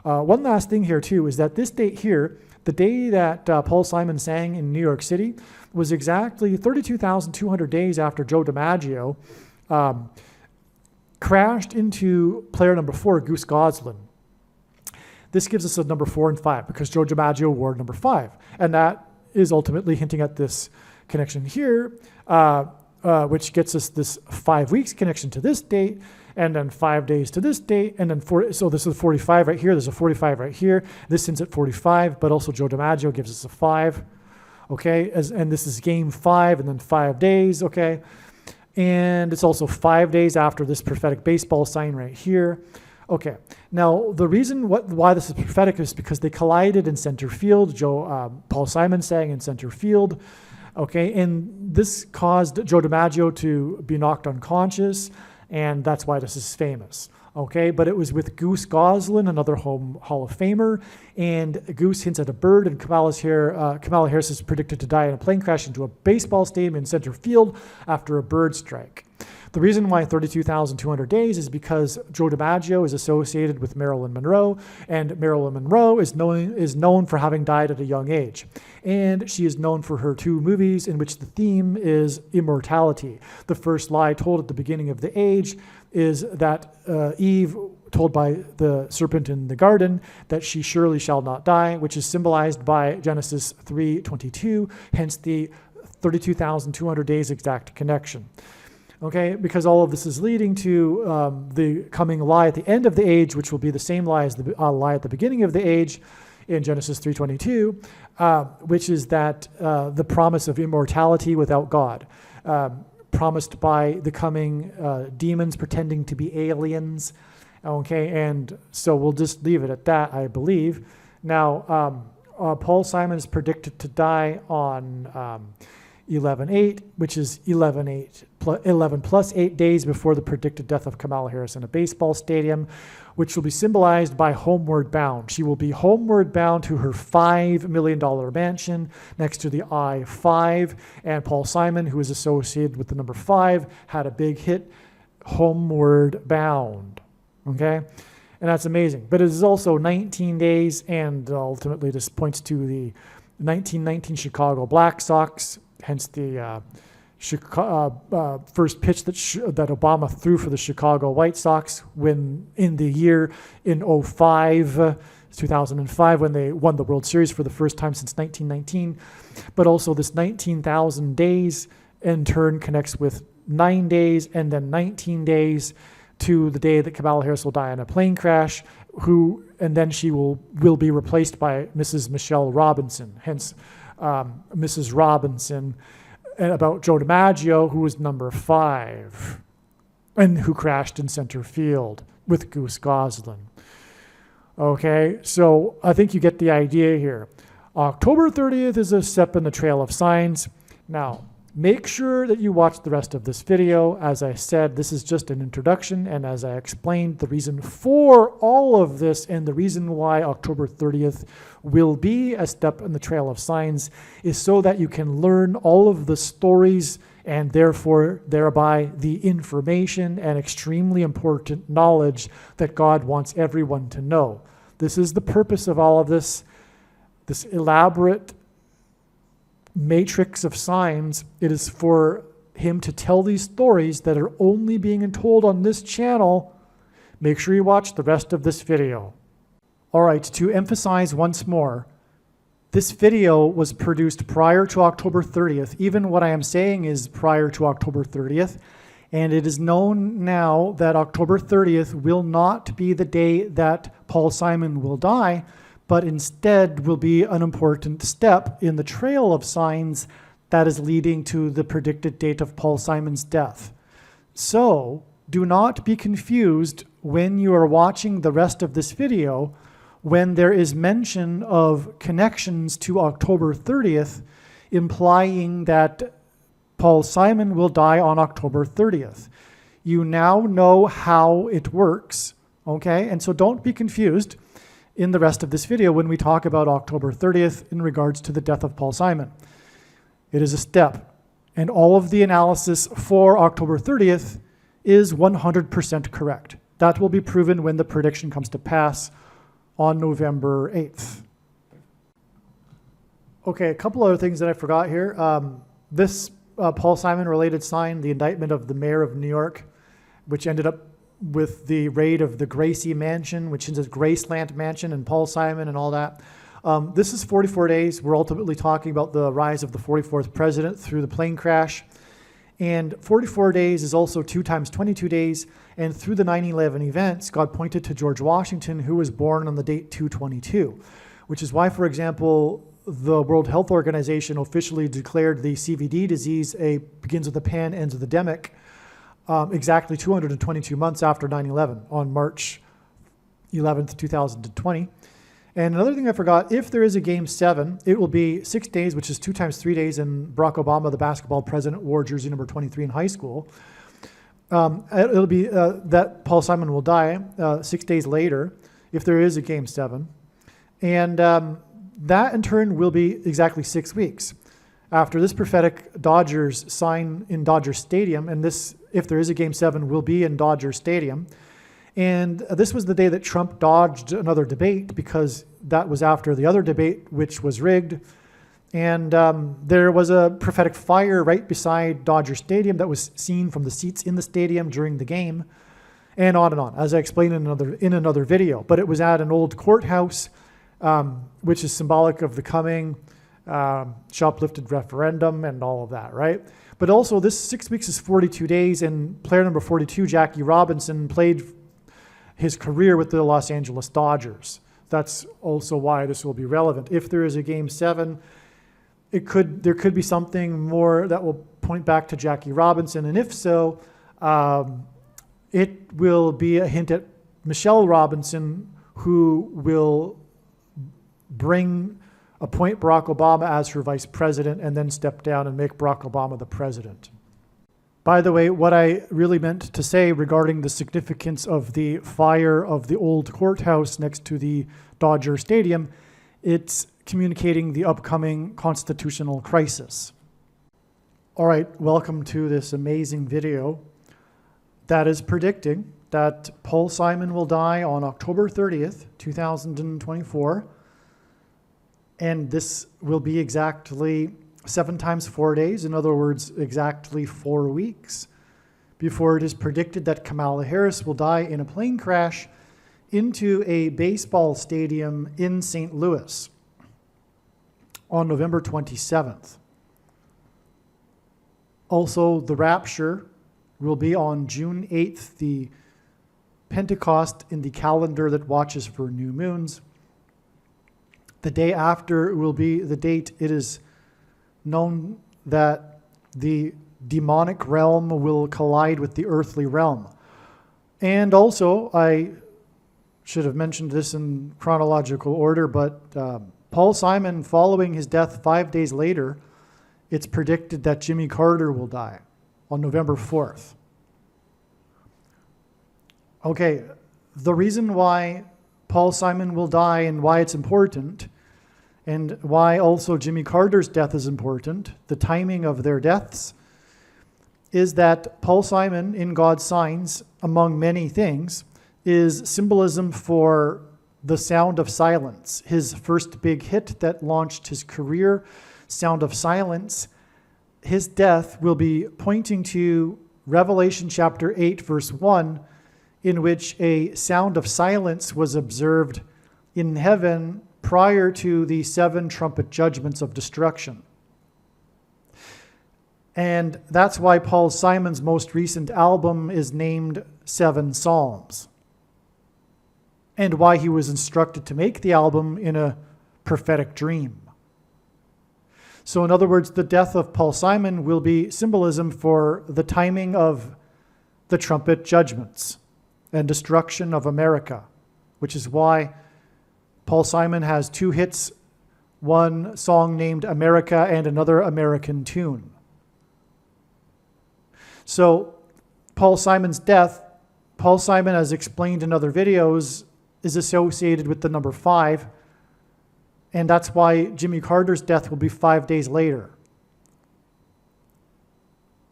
One last thing here, too, is that this date here, the day that Paul Simon sang in New York City, was exactly 32,200 days after Joe DiMaggio crashed into player number 4, Goose Goslin. This gives us a number 4 and 5 because Joe DiMaggio wore number 5. And that is ultimately hinting at this connection here, which gets us this 5 weeks connection to this date, and then 5 days to this date, and then so this is 45 right here, there's a 45 right here, this hints at 45, but also Joe DiMaggio gives us a 5, okay, and this is game 5, and then 5 days, okay, and it's also 5 days after this prophetic baseball sign right here. Okay, now the reason why this is prophetic is because they collided in center field. Paul Simon sang in center field, okay, and this caused Joe DiMaggio to be knocked unconscious, and that's why this is famous. Okay, but it was with Goose Goslin, another Hall of Famer, and Goose hints at a bird, and Kamala Harris is predicted to die in a plane crash into a baseball stadium in center field after a bird strike. The reason why 32,200 days is because Joe DiMaggio is associated with Marilyn Monroe, and Marilyn Monroe is known for having died at a young age. And she is known for her 2 movies in which the theme is immortality. The first lie told at the beginning of the age is that Eve told by the serpent in the garden that she surely shall not die, which is symbolized by Genesis 3:22, hence the 32,200 days exact connection. Okay, because all of this is leading to the coming lie at the end of the age, which will be the same lie as the lie at the beginning of the age in Genesis 3:22, which is that the promise of immortality without God, promised by the coming demons pretending to be aliens. Okay, and so we'll just leave it at that, I believe. Now, Paul Simon is predicted to die on 11/8, which is 11 plus 8 days before the predicted death of Kamala Harris in a baseball stadium, which will be symbolized by Homeward Bound. She will be homeward bound to her $5 million mansion next to the I-5, and Paul Simon, who is associated with the number 5, had a big hit, Homeward Bound, okay? And that's amazing. But it is also 19 days, and ultimately this points to the 1919 Black Sox, hence the first pitch that Obama threw for the Chicago White Sox when in 2005, when they won the World Series for the first time since 1919. But also this 19,000 days in turn connects with 9 days and then 19 days to the day that Kamala Harris will die in a plane crash, and then she will be replaced by Mrs. Michelle Robinson, hence Mrs. Robinson, and about Joe DiMaggio, who was number 5 and who crashed in center field with Goose Goslin. Okay, so I think you get the idea here. October 30th is a step in the trail of signs. Now, Make sure that you watch the rest of this video. As I said, this is just an introduction, and as I explained, the reason for all of this and the reason why October 30th will be a step in the trail of signs is so that you can learn all of the stories and therefore thereby the information and extremely important knowledge that God wants everyone to know. This is the purpose of all of this elaborate matrix of signs. It is for him to tell these stories that are only being told on this channel. Make sure you watch the rest of this video. All right, to emphasize once more, this video was produced prior to October 30th. Even what I am saying is prior to October 30th. And it is known now that October 30th will not be the day that Paul Simon will die, but instead will be an important step in the trail of signs that is leading to the predicted date of Paul Simon's death. So do not be confused when you are watching the rest of this video when there is mention of connections to October 30th, implying that Paul Simon will die on October 30th. You now know how it works, okay? And so don't be confused in the rest of this video when we talk about October 30th in regards to the death of Paul Simon. It is a step, and all of the analysis for October 30th is 100% correct. That will be proven when the prediction comes to pass on November 8th. Okay, a couple other things that I forgot here. This Paul Simon related sign, the indictment of the mayor of New York, which ended up with the raid of the Gracie Mansion, which is a Graceland Mansion, and Paul Simon and all that. This is 44 days. We're ultimately talking about the rise of the 44th president through the plane crash. And 44 days is also 2 times 22 days. And through the 9/11 events, God pointed to George Washington, who was born on the date 2/22, which is why, for example, the World Health Organization officially declared the CVD disease begins with a pan, ends with a demic, exactly 222 months after 9/11 on March 11th, 2020. And another thing I forgot, if there is a Game 7, it will be 6 days, which is 2 times 3 days, and Barack Obama, the basketball president, wore jersey number 23 in high school. It'll be that Paul Simon will die 6 days later, if there is a Game 7. And that, in turn, will be exactly 6 weeks. After this prophetic Dodgers sign in Dodger Stadium, and this, if there is a Game 7, will be in Dodger Stadium. And this was the day that Trump dodged another debate because that was after the other debate, which was rigged. And there was a prophetic fire right beside Dodger Stadium that was seen from the seats in the stadium during the game, and on, as I explained in another video. But it was at an old courthouse, which is symbolic of the coming shoplifted referendum and all of that, right? But also this 6 weeks is 42 days, and player number 42, Jackie Robinson, played his career with the Los Angeles Dodgers. That's also why this will be relevant. If there is a Game 7, there could be something more that will point back to Jackie Robinson, and if so, it will be a hint at Michelle Robinson, who will appoint Barack Obama as her vice president and then step down and make Barack Obama the president. By the way, what I really meant to say regarding the significance of the fire of the old courthouse next to the Dodger Stadium, it's communicating the upcoming constitutional crisis. All right, welcome to this amazing video that is predicting that Paul Simon will die on October 30th, 2024. And this will be exactly 7 times 4 days, in other words, exactly 4 weeks, before it is predicted that Kamala Harris will die in a plane crash into a baseball stadium in St. Louis on November 27th. Also, the rapture will be on June 8th, the Pentecost in the calendar that watches for new moons. The day after will be the date it is known that the demonic realm will collide with the earthly realm. And also, I should have mentioned this in chronological order, but Paul Simon, following his death 5 days later, it's predicted that Jimmy Carter will die on November 4th. Okay, the reason why Paul Simon will die and why it's important, and why also Jimmy Carter's death is important, the timing of their deaths, is that Paul Simon, in God's Signs, among many things, is symbolism for The Sound of Silence, his first big hit that launched his career, Sound of Silence. His death will be pointing to Revelation chapter 8, verse 1, in which a sound of silence was observed in heaven prior to the 7 trumpet judgments of destruction. And that's why Paul Simon's most recent album is named 7 Psalms, and why he was instructed to make the album in a prophetic dream. So in other words, the death of Paul Simon will be symbolism for the timing of the trumpet judgments and destruction of America, which is why Paul Simon has 2 hits, one song named America and another American Tune. So Paul Simon's death, Paul Simon, as explained in other videos, is associated with the number 5, and that's why Jimmy Carter's death will be 5 days later.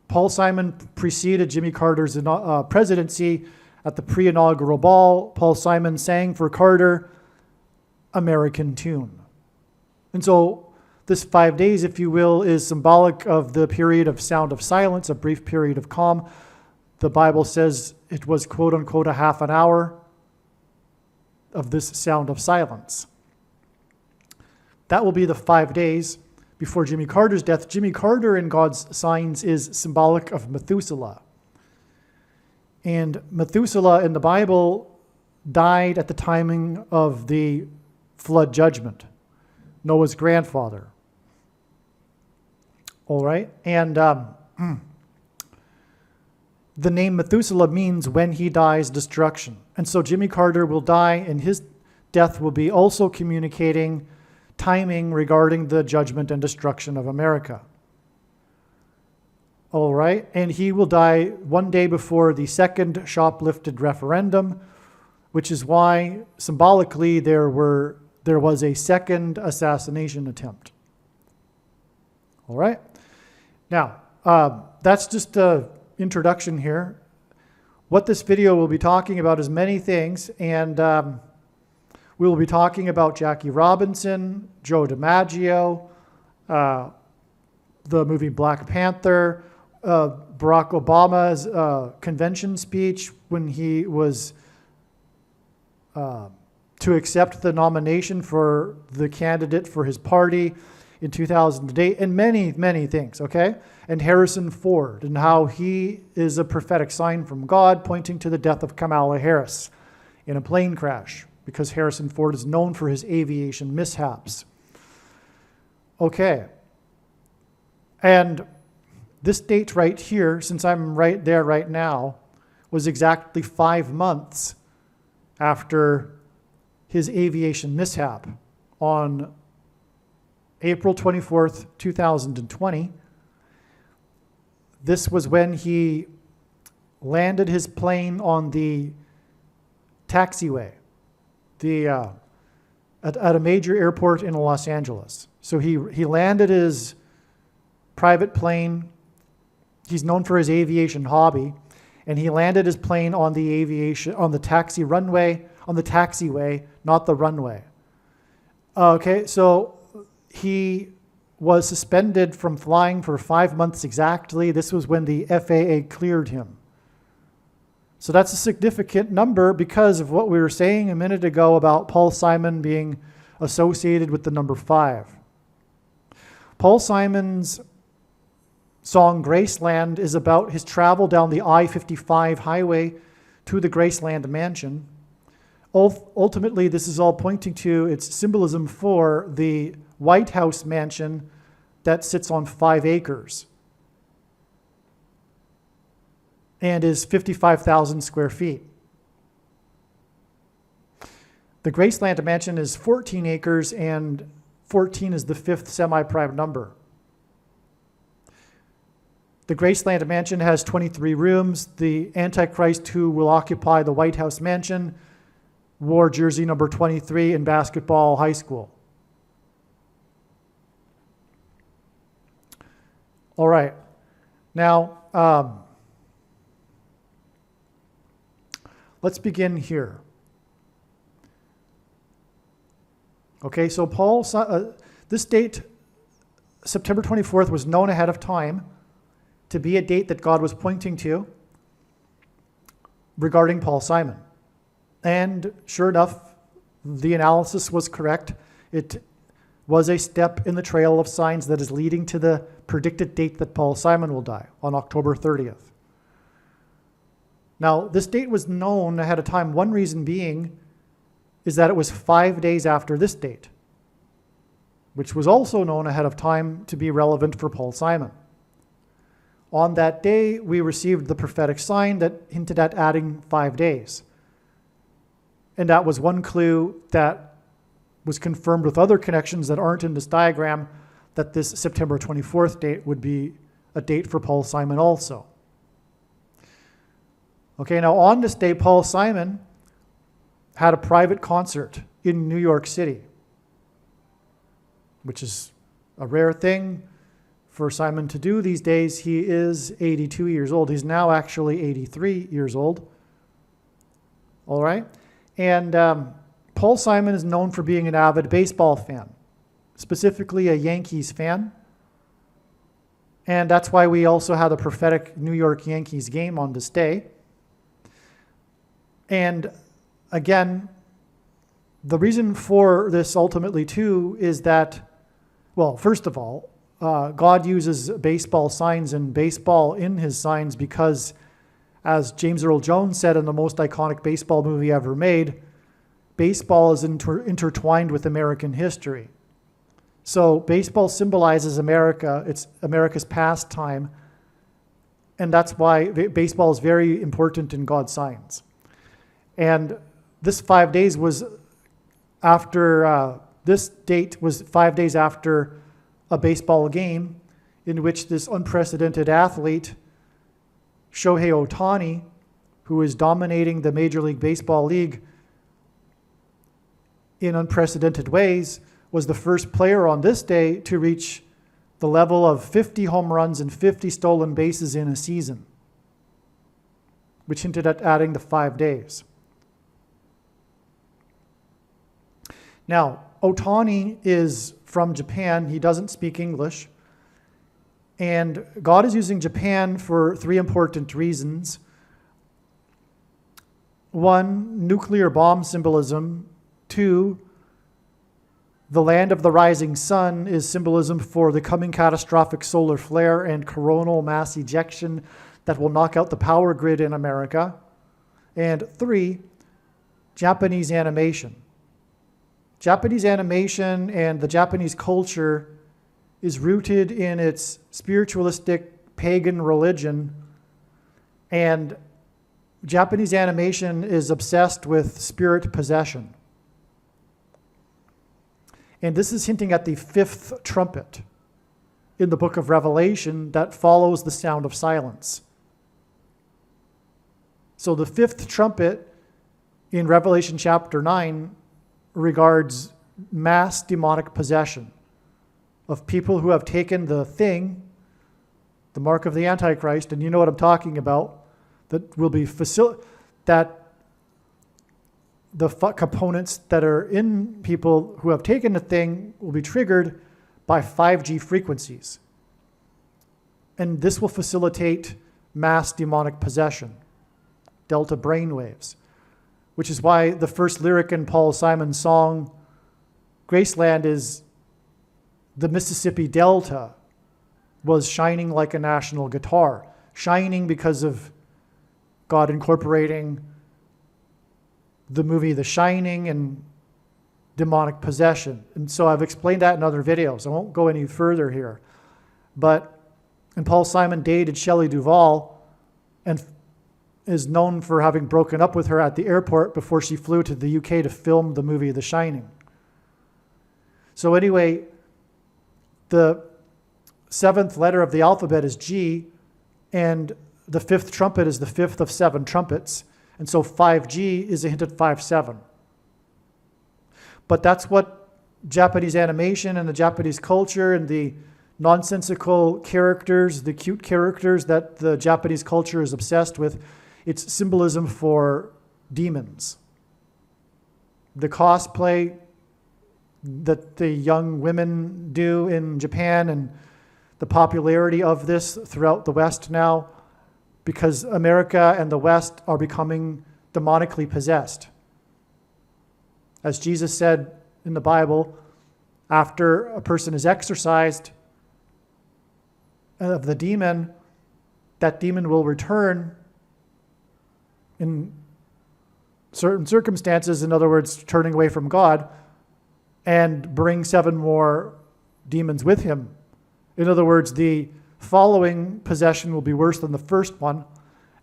Paul Simon preceded Jimmy Carter's presidency. At the pre-inaugural ball, Paul Simon sang for Carter, American Tune. And so this 5 days, if you will, is symbolic of the period of sound of silence, a brief period of calm. The Bible says it was, quote unquote, a half an hour of this sound of silence. That will be the 5 days before Jimmy Carter's death. Jimmy Carter in God's Signs is symbolic of Methuselah. And Methuselah in the Bible died at the timing of the flood judgment, Noah's grandfather. All right? And the name Methuselah means when he dies, destruction. And so Jimmy Carter will die, and his death will be also communicating timing regarding the judgment and destruction of America. All right? And he will die 1 day before the second shoplifted referendum, which is why symbolically there was a second assassination attempt. All right? Now, that's just an introduction here. What this video will be talking about is many things, and we will be talking about Jackie Robinson, Joe DiMaggio, the movie Black Panther, Barack Obama's convention speech when he was to accept the nomination for the candidate for his party in 2008, and many, many things, okay? And Harrison Ford, and how he is a prophetic sign from God pointing to the death of Kamala Harris in a plane crash, because Harrison Ford is known for his aviation mishaps. Okay. And this date right here, since I'm right there right now, was exactly 5 months after his aviation mishap on April 24th, 2020. This was when he landed his plane on the taxiway at a major airport in Los Angeles. So he landed his private plane. He's known for his aviation hobby, and he landed his plane on the taxi runway, on the taxiway, not the runway. Okay, so he was suspended from flying for 5 months exactly. This was when the FAA cleared him. So that's a significant number because of what we were saying a minute ago about Paul Simon being associated with the number 5. Paul Simon's song Graceland is about his travel down the I-55 highway to the Graceland mansion. Ultimately, this is all pointing to its symbolism for the White House mansion that sits on 5 acres and is 55,000 square feet. The Graceland mansion is 14 acres, and 14 is the 5th semi-prime number. The Graceland Mansion has 23 rooms. The Antichrist who will occupy the White House Mansion wore jersey number 23 in basketball high school. All right. Now, let's begin here. Okay, so this date, September 24th, was known ahead of time to be a date that God was pointing to regarding Paul Simon. And sure enough, the analysis was correct. It was a step in the trail of signs that is leading to the predicted date that Paul Simon will die on October 30th. Now, this date was known ahead of time. One reason being is that it was 5 days after this date, which was also known ahead of time to be relevant for Paul Simon. On that day, we received the prophetic sign that hinted at adding 5 days. And that was one clue that was confirmed with other connections that aren't in this diagram, that this September 24th date would be a date for Paul Simon also. Okay, now on this day, Paul Simon had a private concert in New York City, which is a rare thing for Simon to do these days. He is 82 years old. He's now actually 83 years old. All right? And Paul Simon is known for being an avid baseball fan, specifically a Yankees fan. And that's why we also had a prophetic New York Yankees game on this day. And again, the reason for this ultimately too is that, well, first of all, God uses baseball signs and baseball in his signs because, as James Earl Jones said in the most iconic baseball movie ever made, baseball is intertwined with American history. So baseball symbolizes America. It's America's pastime. And that's why baseball is very important in God's signs. And this 5 days was after, this date was 5 days after a baseball game in which this unprecedented athlete, Shohei Ohtani, who is dominating the Major League Baseball League in unprecedented ways, was the first player on this day to reach the level of 50 home runs and 50 stolen bases in a season, which hinted at adding the 5 days. Now, Ohtani is from Japan. He doesn't speak English. And God is using Japan for 3 important reasons. 1, nuclear bomb symbolism. 2, the land of the rising sun is symbolism for the coming catastrophic solar flare and coronal mass ejection that will knock out the power grid in America. And 3, Japanese animation. Japanese animation and the Japanese culture is rooted in its spiritualistic pagan religion, and Japanese animation is obsessed with spirit possession. And this is hinting at the 5th trumpet in the book of Revelation that follows the sound of silence. So the 5th trumpet in Revelation chapter 9 regards mass demonic possession of people who have taken the thing, the mark of the Antichrist, and you know what I'm talking about, that will be that the components that are in people who have taken the thing will be triggered by 5G frequencies. And this will facilitate mass demonic possession, delta brainwaves, which is why the first lyric in Paul Simon's song, Graceland, is the Mississippi Delta was shining like a national guitar. Shining because of God incorporating the movie The Shining and demonic possession. And so I've explained that in other videos. I won't go any further here. And Paul Simon dated Shelley Duvall and is known for having broken up with her at the airport before she flew to the UK to film the movie The Shining. So anyway, the 7th letter of the alphabet is G, And the fifth trumpet is the fifth of 7 trumpets. And so 5G is a hint at 5-7. But that's what Japanese animation and the Japanese culture and the nonsensical characters, the cute characters that the Japanese culture is obsessed with, it's symbolism for demons. The cosplay that the young women do in Japan and the popularity of this throughout the West now, because America and the West are becoming demonically possessed. As Jesus said in the Bible, after a person is exorcised of the demon, that demon will return in certain circumstances, in other words, turning away from God, and bring 7 more demons with him. In other words, the following possession will be worse than the first one,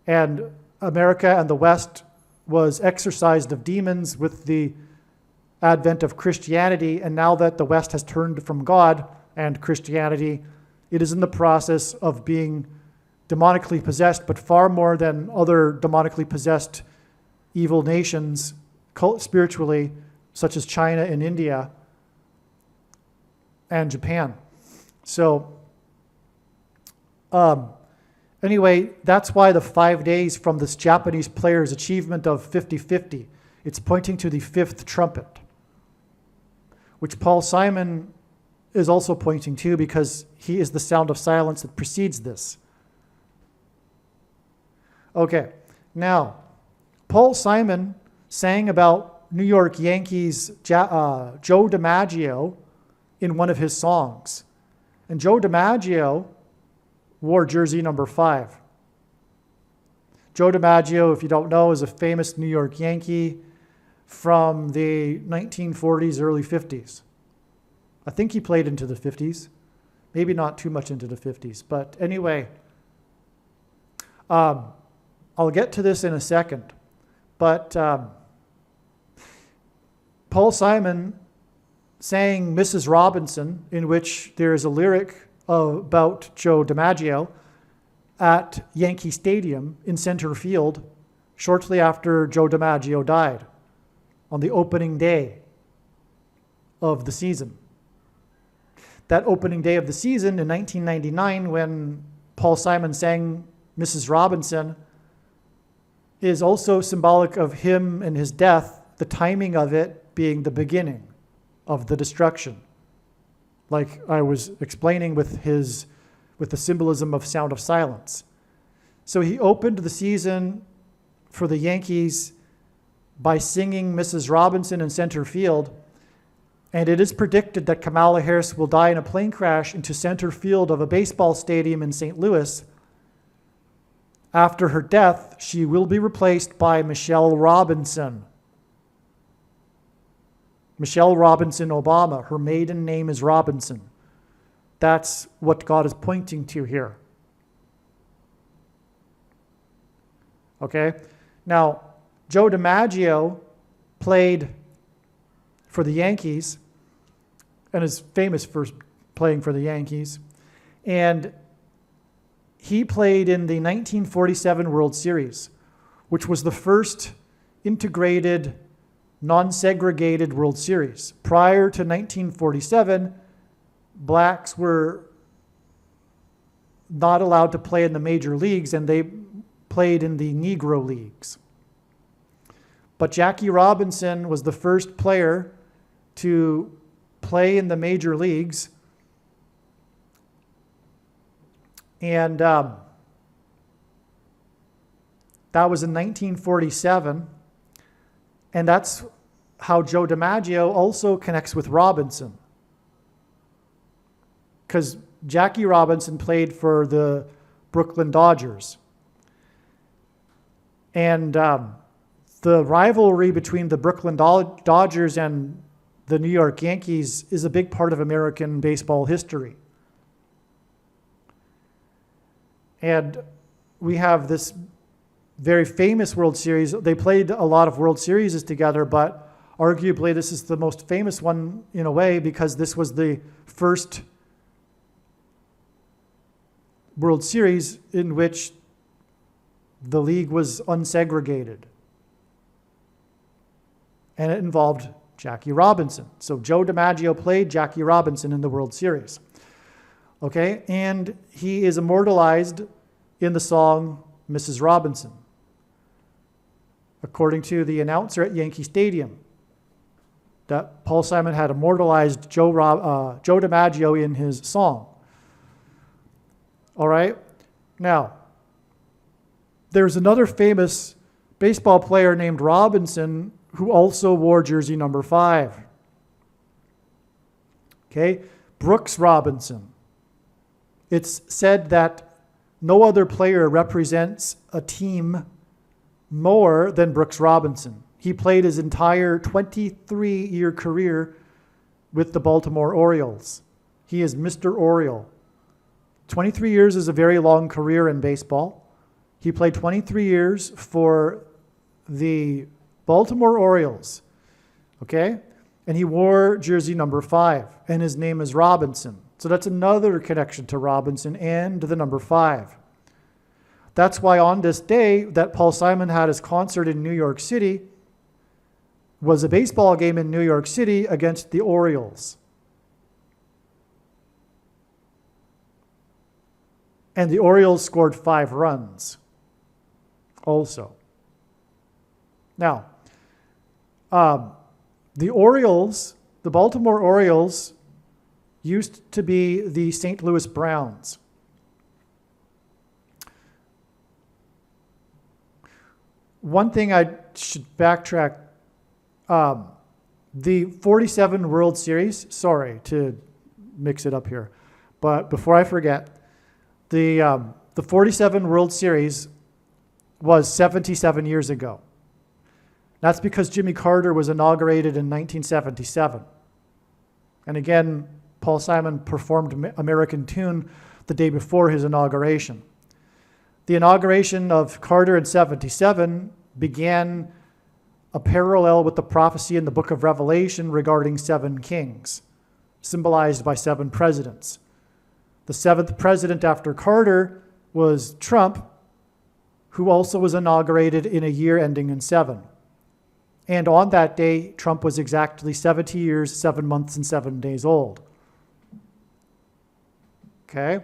and America and the West was exorcised of demons with the advent of Christianity, and now that the West has turned from God and Christianity, it is in the process of being demonically possessed, but far more than other demonically possessed evil nations spiritually, such as China and India and Japan. So anyway, that's why the 5 days from this Japanese player's achievement of 50-50, it's pointing to the 5th trumpet, which Paul Simon is also pointing to because he is the sound of silence that precedes this. Okay, now, Paul Simon sang about New York Yankees Joe DiMaggio in one of his songs. And Joe DiMaggio wore jersey number 5. Joe DiMaggio, if you don't know, is a famous New York Yankee from the 1940s, early 50s. I think he played into the 50s. Maybe not too much into the 50s. But anyway, I'll get to this in a second. But Paul Simon sang Mrs. Robinson, in which there is a lyric about Joe DiMaggio at Yankee Stadium in center field shortly after Joe DiMaggio died on the opening day of the season. That opening day of the season in 1999, when Paul Simon sang Mrs. Robinson, is also symbolic of him and his death, the timing of it being the beginning of the destruction. Like I was explaining with the symbolism of Sound of Silence. So he opened the season for the Yankees by singing Mrs. Robinson in center field, and it is predicted that Kamala Harris will die in a plane crash into center field of a baseball stadium in St. Louis. After her death, she will be replaced by Michelle Robinson. Michelle Robinson Obama. Her maiden name is Robinson. That's what God is pointing to here. Okay? Now, Joe DiMaggio played for the Yankees and is famous for playing for the Yankees. And he played in the 1947 World Series, which was the first integrated, non-segregated World Series. Prior to 1947, blacks were not allowed to play in the major leagues, and they played in the Negro Leagues. But Jackie Robinson was the first player to play in the major leagues. And that was in 1947. And that's how Joe DiMaggio also connects with Robinson. Because Jackie Robinson played for the Brooklyn Dodgers. And the rivalry between the Brooklyn Dodgers and the New York Yankees is a big part of American baseball history. And we have this very famous World Series. They played a lot of World Series together, but arguably this is the most famous one in a way because this was the first World Series in which the league was unsegregated. And it involved Jackie Robinson. So Joe DiMaggio played Jackie Robinson in the World Series. Okay, and he is immortalized in the song Mrs. Robinson, according to the announcer at Yankee Stadium, that Paul Simon had immortalized Joe DiMaggio in his song. All right, now, there's another famous baseball player named Robinson who also wore jersey number 5. Okay, Brooks Robinson. It's said that no other player represents a team more than Brooks Robinson. He played his entire 23-year career with the Baltimore Orioles. He is Mr. Oriole. 23 years is a very long career in baseball. He played 23 years for the Baltimore Orioles, okay? And he wore jersey number 5, and his name is Robinson. So that's another connection to Robinson and the number 5. That's why on this day that Paul Simon had his concert in New York City was a baseball game in New York City against the Orioles. And the Orioles scored 5 runs also. Now, the Orioles, the Baltimore Orioles, used to be the St. Louis Browns. One thing I should backtrack, the 47 World Series, sorry to mix it up here, but before I forget, the 47 World Series was 77 years ago. That's because Jimmy Carter was inaugurated in 1977. And again, Paul Simon performed American Tune the day before his inauguration. The inauguration of Carter in 77 began a parallel with the prophecy in the book of Revelation regarding 7 kings, symbolized by 7 presidents. The 7th president after Carter was Trump, who also was inaugurated in a year ending in 7. And on that day, Trump was exactly 70 years, 7 months, and 7 days old. Okay?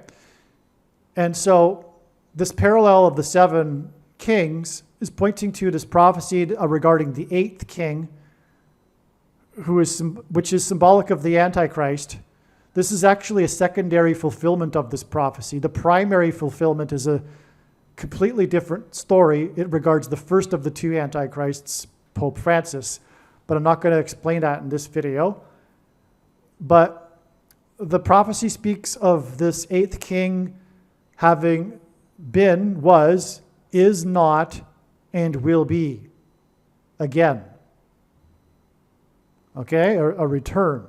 And so this parallel of the 7 kings is pointing to this prophecy regarding the 8th king, which is symbolic of the Antichrist. This is actually a secondary fulfillment of this prophecy. The primary fulfillment is a completely different story. It regards the first of the 2 Antichrists, Pope Francis, but I'm not going to explain that in this video. But the prophecy speaks of this 8th king having been, was, is not, and will be again. Okay, a return.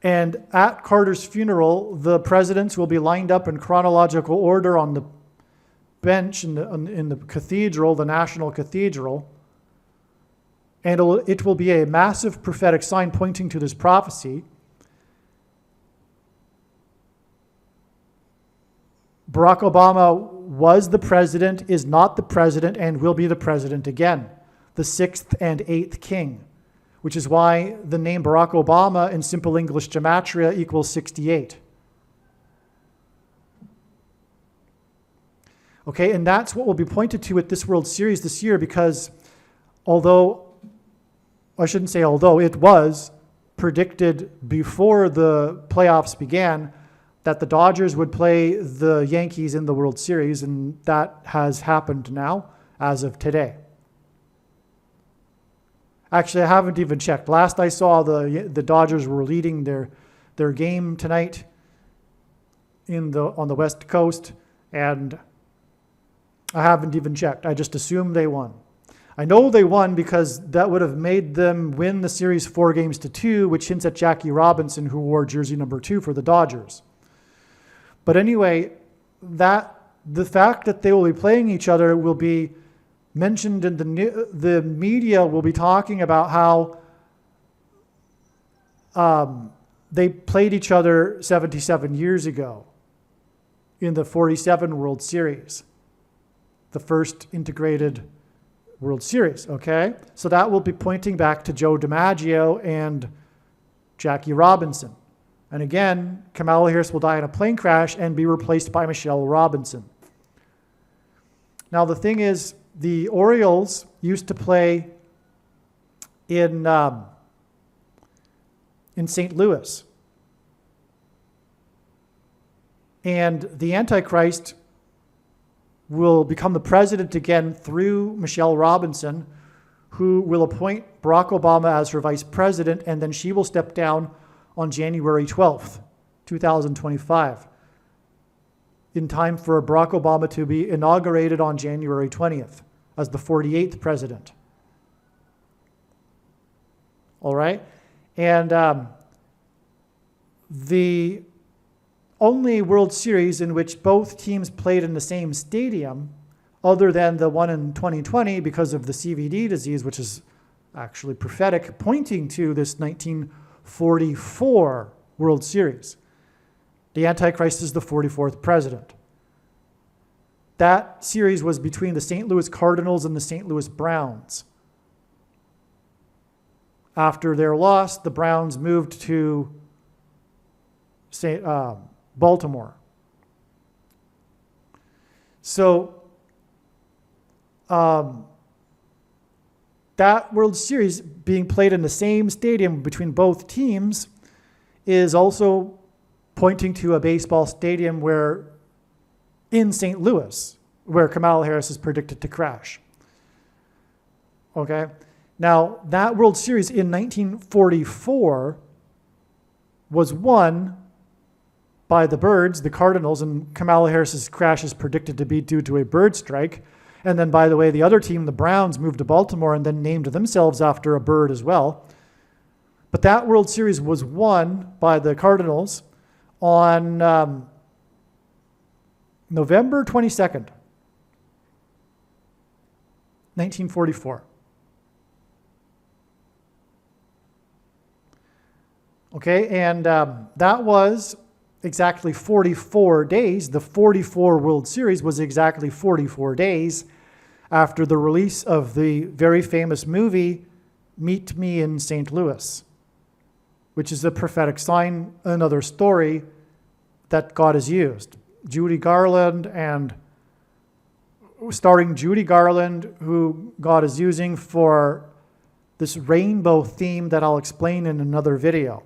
And at Carter's funeral, the presidents will be lined up in chronological order on the bench in the cathedral, the National Cathedral. And it will be a massive prophetic sign pointing to this prophecy. Barack Obama was the president, is not the president, and will be the president again. The 6th and 8th king, which is why the name Barack Obama in simple English gematria equals 68. Okay, and that's what will be pointed to at this World Series this year, because although, I shouldn't say although, it was predicted before the playoffs began that the Dodgers would play the Yankees in the World Series, and that has happened now as of today. Actually, I haven't even checked. Last I saw, the Dodgers were leading their game tonight on the West Coast, and I haven't even checked. I just assumed they won. I know they won because that would have made them win the series 4-2, which hints at Jackie Robinson, who wore jersey number 2 for the Dodgers. But anyway, the fact that they will be playing each other will be mentioned in the media. Will be talking about how they played each other 77 years ago. in the 47 World Series, the first integrated World Series, okay? So that will be pointing back to Joe DiMaggio and Jackie Robinson. And again, Kamala Harris will die in a plane crash and be replaced by Michelle Robinson. Now the thing is, the Orioles used to play in St. Louis. And the Antichrist will become the president again through Michelle Robinson, who will appoint Barack Obama as her vice president, and then she will step down on January 12th, 2025, in time for Barack Obama to be inaugurated on January 20th as the 48th president. All right? And the only World Series in which both teams played in the same stadium, other than the one in 2020 because of the CVD disease, which is actually prophetic, pointing to this 1944 World Series. The Antichrist is the 44th president. That series was between the St. Louis Cardinals and the St. Louis Browns. After their loss, the Browns moved to Baltimore. So that World Series being played in the same stadium between both teams is also pointing to a baseball stadium in St. Louis, where Kamala Harris is predicted to crash. Okay? Now, that World Series in 1944 was won by the Birds, the Cardinals, and Kamala Harris's crash is predicted to be due to a bird strike. And then, by the way, the other team, the Browns, moved to Baltimore and then named themselves after a bird as well. But that World Series was won by the Cardinals on November 22nd, 1944. Okay, and that was exactly 44 days. The 44 World Series was exactly 44 days after the release of the very famous movie, Meet Me in St. Louis, which is a prophetic sign, another story that God has used. Judy Garland, and starring Judy Garland, who God is using for this rainbow theme that I'll explain in another video.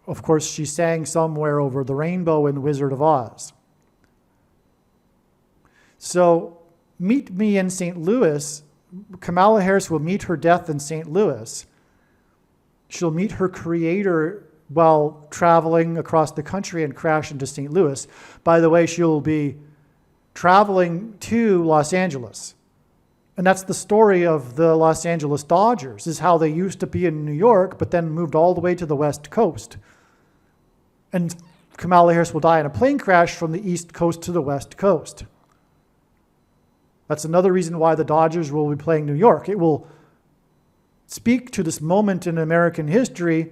Of course, she sang Somewhere Over the Rainbow in Wizard of Oz. So, Meet Me in St. Louis, Kamala Harris will meet her death in St. Louis. She'll meet her creator while traveling across the country and crash into St. Louis. By the way, she'll be traveling to Los Angeles. And that's the story of the Los Angeles Dodgers, is how they used to be in New York, but then moved all the way to the West Coast. And Kamala Harris will die in a plane crash from the East Coast to the West Coast. That's another reason why the Dodgers will be playing New York. It will speak to this moment in American history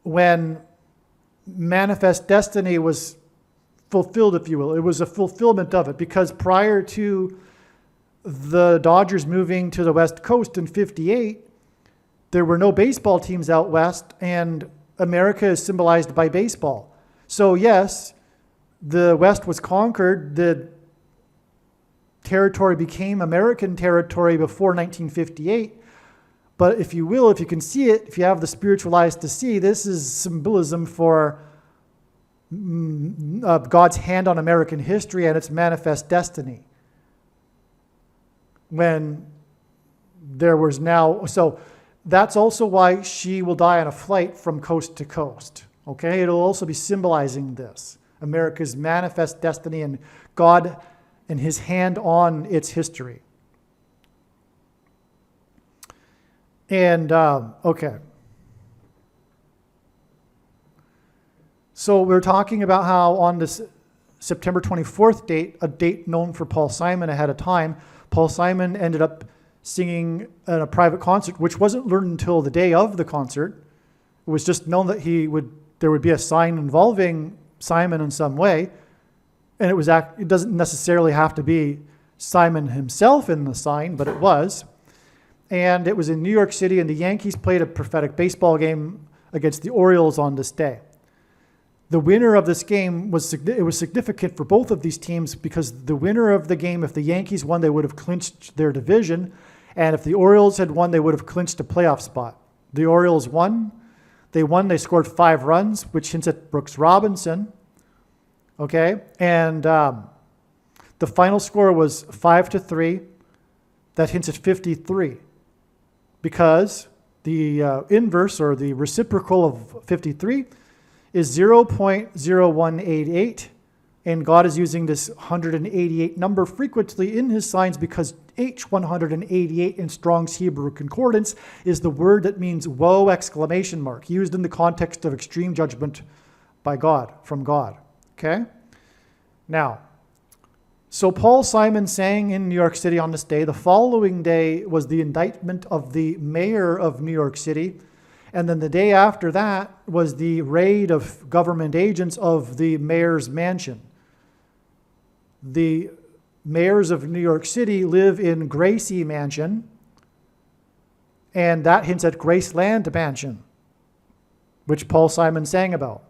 when manifest destiny was fulfilled, if you will. It was a fulfillment of it, because prior to the Dodgers moving to the West Coast in 58, there were no baseball teams out west, and America is symbolized by baseball. So yes, the West was conquered. The territory became American territory before 1958. But if you will, if you can see it, if you have the spiritual eyes to see, this is symbolism for God's hand on American history and its manifest destiny. When there was now, so that's also why she will die on a flight from coast to coast. Okay, it'll also be symbolizing this, America's manifest destiny and God and his hand on its history. And, okay. So we're talking about how on this September 24th date, a date known for Paul Simon ahead of time, Paul Simon ended up singing at a private concert, which wasn't learned until the day of the concert. It was just known that he would there would be a sign involving Simon in some way, and it doesn't necessarily have to be Simon himself in the sign, but it was. And it was in New York City, and the Yankees played a prophetic baseball game against the Orioles on this day. The winner of this game was significant for both of these teams because the winner of the game, if the Yankees won, they would have clinched their division. And if the Orioles had won, they would have clinched a playoff spot. The Orioles won. They scored 5 runs, which hints at Brooks Robinson. Okay? And the final score was 5-3. That hints at 53. Because the inverse or the reciprocal of 53 is 0.0188, and God is using this 188 number frequently in his signs because H188 in Strong's Hebrew Concordance is the word that means woe exclamation mark, used in the context of extreme judgment by God, from God. Okay? Now, so Paul Simon sang in New York City on this day. The following day was the indictment of the mayor of New York City. And then the day after that was the raid of government agents of the mayor's mansion. The mayors of New York City live in Gracie Mansion, and that hints at Graceland Mansion, which Paul Simon sang about.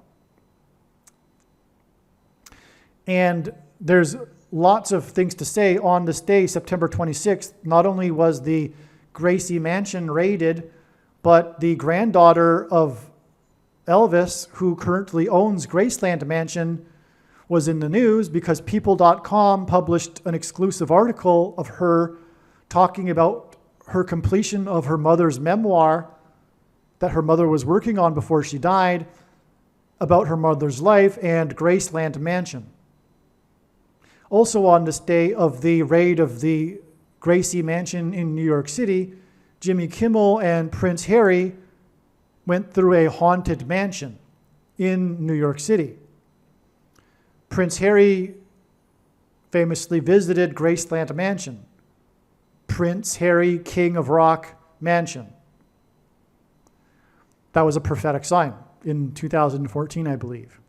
And there's lots of things to say on this day, September 26th. Not only was the Gracie Mansion raided, but the granddaughter of Elvis, who currently owns Graceland Mansion, was in the news because People.com published an exclusive article of her talking about her completion of her mother's memoir that her mother was working on before she died, about her mother's life and Graceland Mansion. Also on this day of the raid of the Gracie Mansion in New York City, Jimmy Kimmel and Prince Harry went through a haunted mansion in New York City. Prince Harry famously visited Graceland Mansion. Prince Harry, King of Rock Mansion. That was a prophetic sign in 2014, I believe.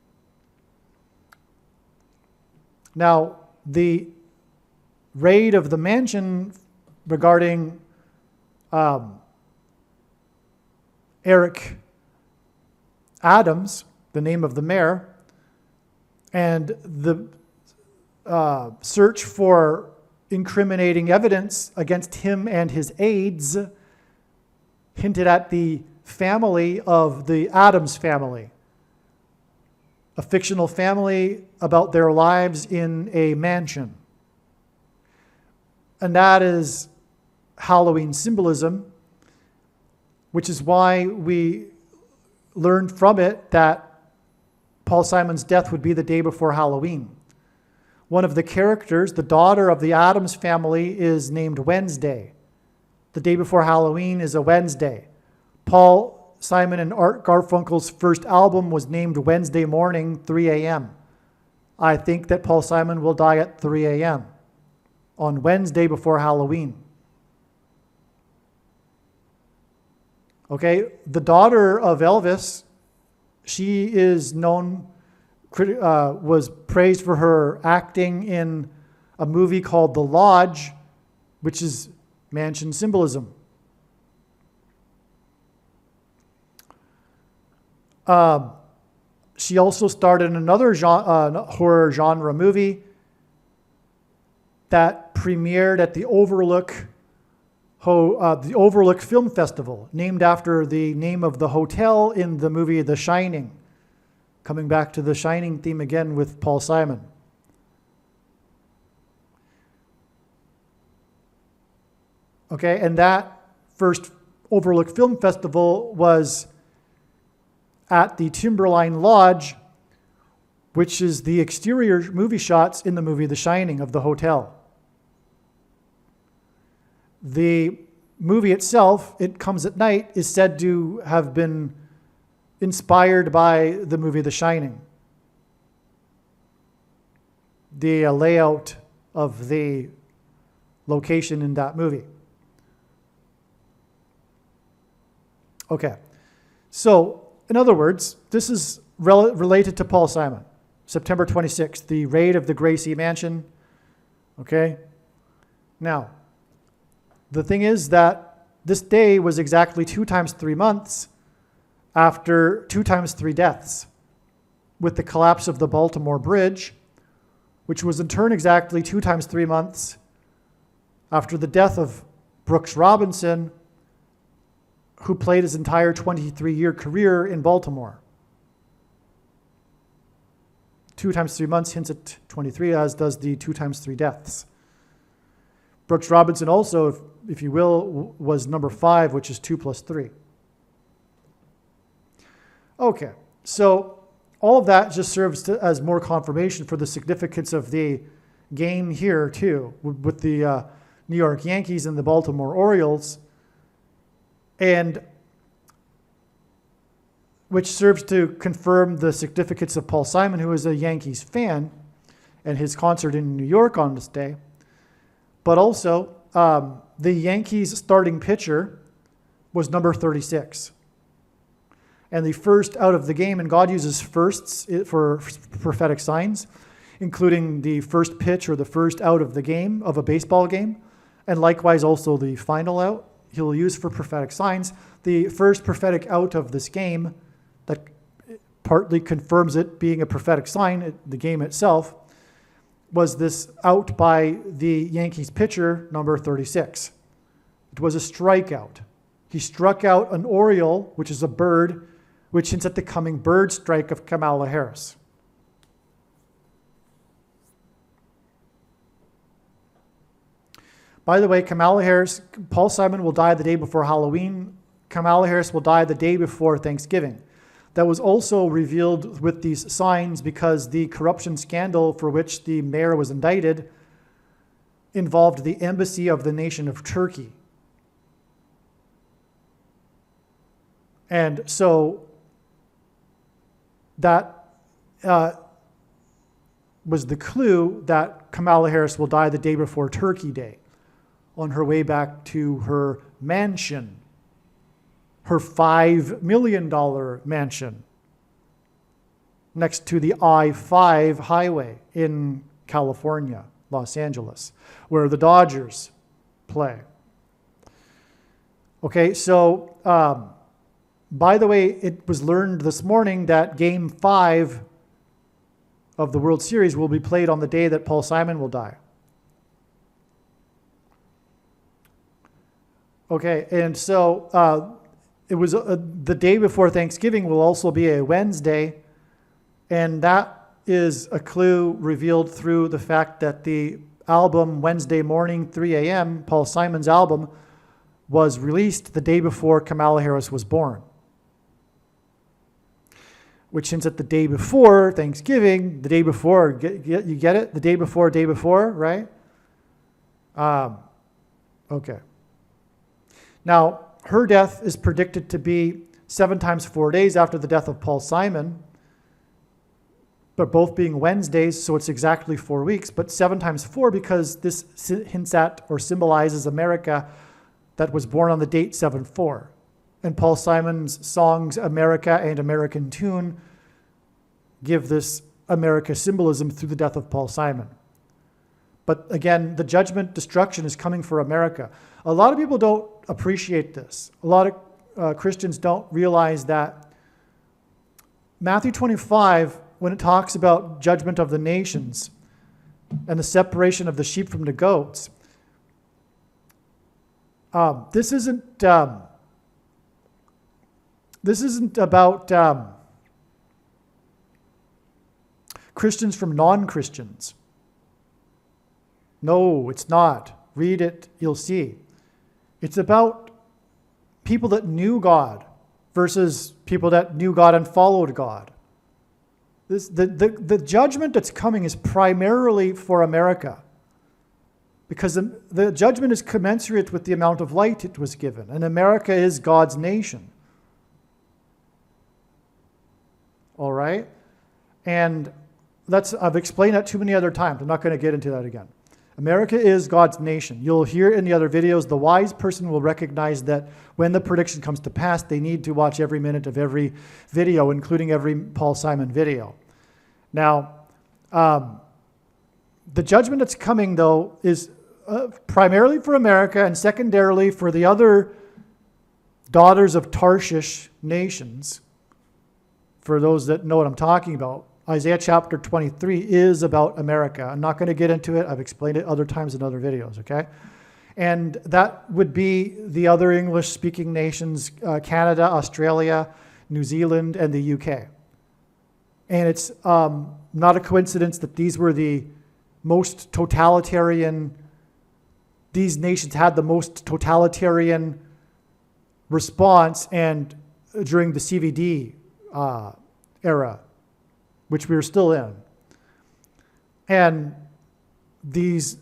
Now, the raid of the mansion regarding Eric Adams, the name of the mayor, and the search for incriminating evidence against him and his aides hinted at the family of the Adams family, a fictional family about their lives in a mansion. And that is Halloween symbolism, which is why we learned from it that Paul Simon's death would be the day before Halloween. One of the characters, the daughter of the Addams family, is named Wednesday. The day before Halloween is a Wednesday. Paul Simon and Art Garfunkel's first album was named Wednesday Morning, 3 a.m. I think that Paul Simon will die at 3 a.m. on Wednesday before Halloween. Okay, the daughter of Elvis, she is known, was praised for her acting in a movie called The Lodge, which is mansion symbolism. She also starred in another horror genre movie that premiered at the Overlook Film Festival, named after the name of the hotel in the movie The Shining. Coming back to the Shining theme again with Paul Simon. Okay, and that first Overlook Film Festival was at the Timberline Lodge, which is the exterior movie shots in the movie The Shining of the hotel. The movie itself, It Comes at Night, is said to have been inspired by the movie The Shining. The layout of the location in that movie. Okay, so in other words, this is related to Paul Simon. September 26th, the raid of the Gracie Mansion. Okay? Now, the thing is that this day was exactly 2 times 3 months after 2 times 3 deaths, with the collapse of the Baltimore Bridge, which was in turn exactly 2 times 3 months after the death of Brooks Robinson, who played his entire 23-year career in Baltimore. 2 times 3 months hints at 23, as does the 2 times 3 deaths. Brooks Robinson also, if you will, was number 5, which is 2 plus 3. Okay, so all of that just serves as more confirmation for the significance of the game here, too, with the New York Yankees and the Baltimore Orioles, and which serves to confirm the significance of Paul Simon, who is a Yankees fan, and his concert in New York on this day. But also, the Yankees starting pitcher was number 36. And the first out of the game, and God uses firsts for prophetic signs, including the first pitch or the first out of the game, of a baseball game, and likewise also the final out, he'll use for prophetic signs. The first prophetic out of this game that partly confirms it being a prophetic sign, the game itself, was this out by the Yankees pitcher, number 36. It was a strikeout. He struck out an oriole, which is a bird, which hints at the coming bird strike of Kamala Harris. By the way, Kamala Harris, Paul Simon will die the day before Halloween. Kamala Harris will die the day before Thanksgiving. That was also revealed with these signs because the corruption scandal for which the mayor was indicted involved the embassy of the nation of Turkey. And so that was the clue that Kamala Harris will die the day before Turkey Day on her way back to her mansion, her $5 million mansion next to the I-5 highway in California, Los Angeles, where the Dodgers play. Okay, so by the way, it was learned this morning that Game 5 of the World Series will be played on the day that Paul Simon will die. Okay, and so it was the day before Thanksgiving will also be a Wednesday, and that is a clue revealed through the fact that the album Wednesday Morning, 3 a.m., Paul Simon's album, was released the day before Kamala Harris was born. Which hints at the day before Thanksgiving, the day before, you get it? The day before, right? Okay. Now, her death is predicted to be 7 times 4 days after the death of Paul Simon, but both being Wednesdays, so it's exactly 4 weeks, but 7 times 4 because this hints at or symbolizes America that was born on the date 7/4. And Paul Simon's songs America and American Tune give this America symbolism through the death of Paul Simon. But again, the judgment, destruction is coming for America. A lot of people don't appreciate this. A lot of Christians don't realize that Matthew 25, when it talks about judgment of the nations and the separation of the sheep from the goats, this isn't about Christians from non-Christians. No, it's not. Read it, you'll see. It's about people that knew God versus people that knew God and followed God. The judgment that's coming is primarily for America because the judgment is commensurate with the amount of light it was given, and America is God's nation. All right? And I've explained that too many other times. I'm not going to get into that again. America is God's nation. You'll hear in the other videos, the wise person will recognize that when the prediction comes to pass, they need to watch every minute of every video, including every Paul Simon video. Now, the judgment that's coming, though, is primarily for America and secondarily for the other daughters of Tarshish nations. For those that know what I'm talking about, Isaiah chapter 23 is about America. I'm not going to get into it. I've explained it other times in other videos, okay? And that would be the other English-speaking nations, Canada, Australia, New Zealand, and the UK. And it's not a coincidence that these were the most totalitarian, these nations had the most totalitarian response and during the CVD era, which we are still in. And these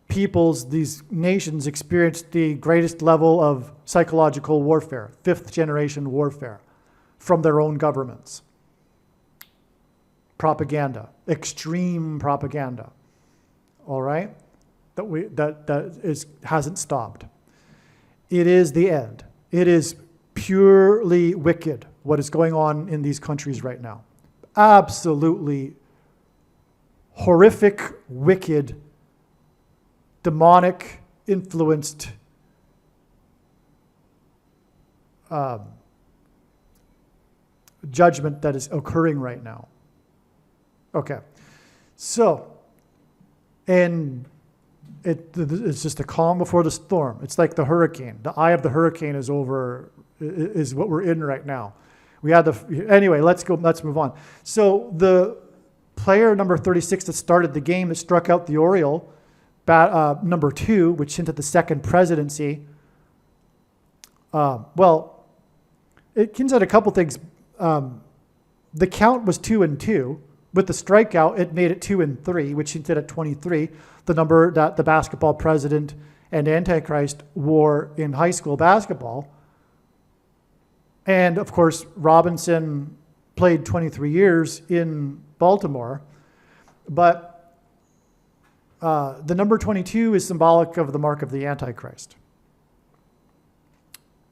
peoples, these nations experienced the greatest level of psychological warfare, fifth generation warfare from their own governments. Propaganda, extreme propaganda, all right? That hasn't stopped. It is the end. It is purely wicked what is going on in these countries right now. Absolutely horrific, wicked, demonic, influenced judgment that is occurring right now. Okay, so, and it's just a calm before the storm. It's like the hurricane. The eye of the hurricane is over, is what we're in right now. We had anyway, let's move on. So the player number 36 that started the game that struck out the Oriole, number 2, which hinted the second presidency. Well, it hints at a couple things. The count was 2-2. With the strikeout, it made it 2-3, which hinted at 23, the number that the basketball president and Antichrist wore in high school basketball. And of course, Robinson played 23 years in Baltimore. But the number 22 is symbolic of the mark of the Antichrist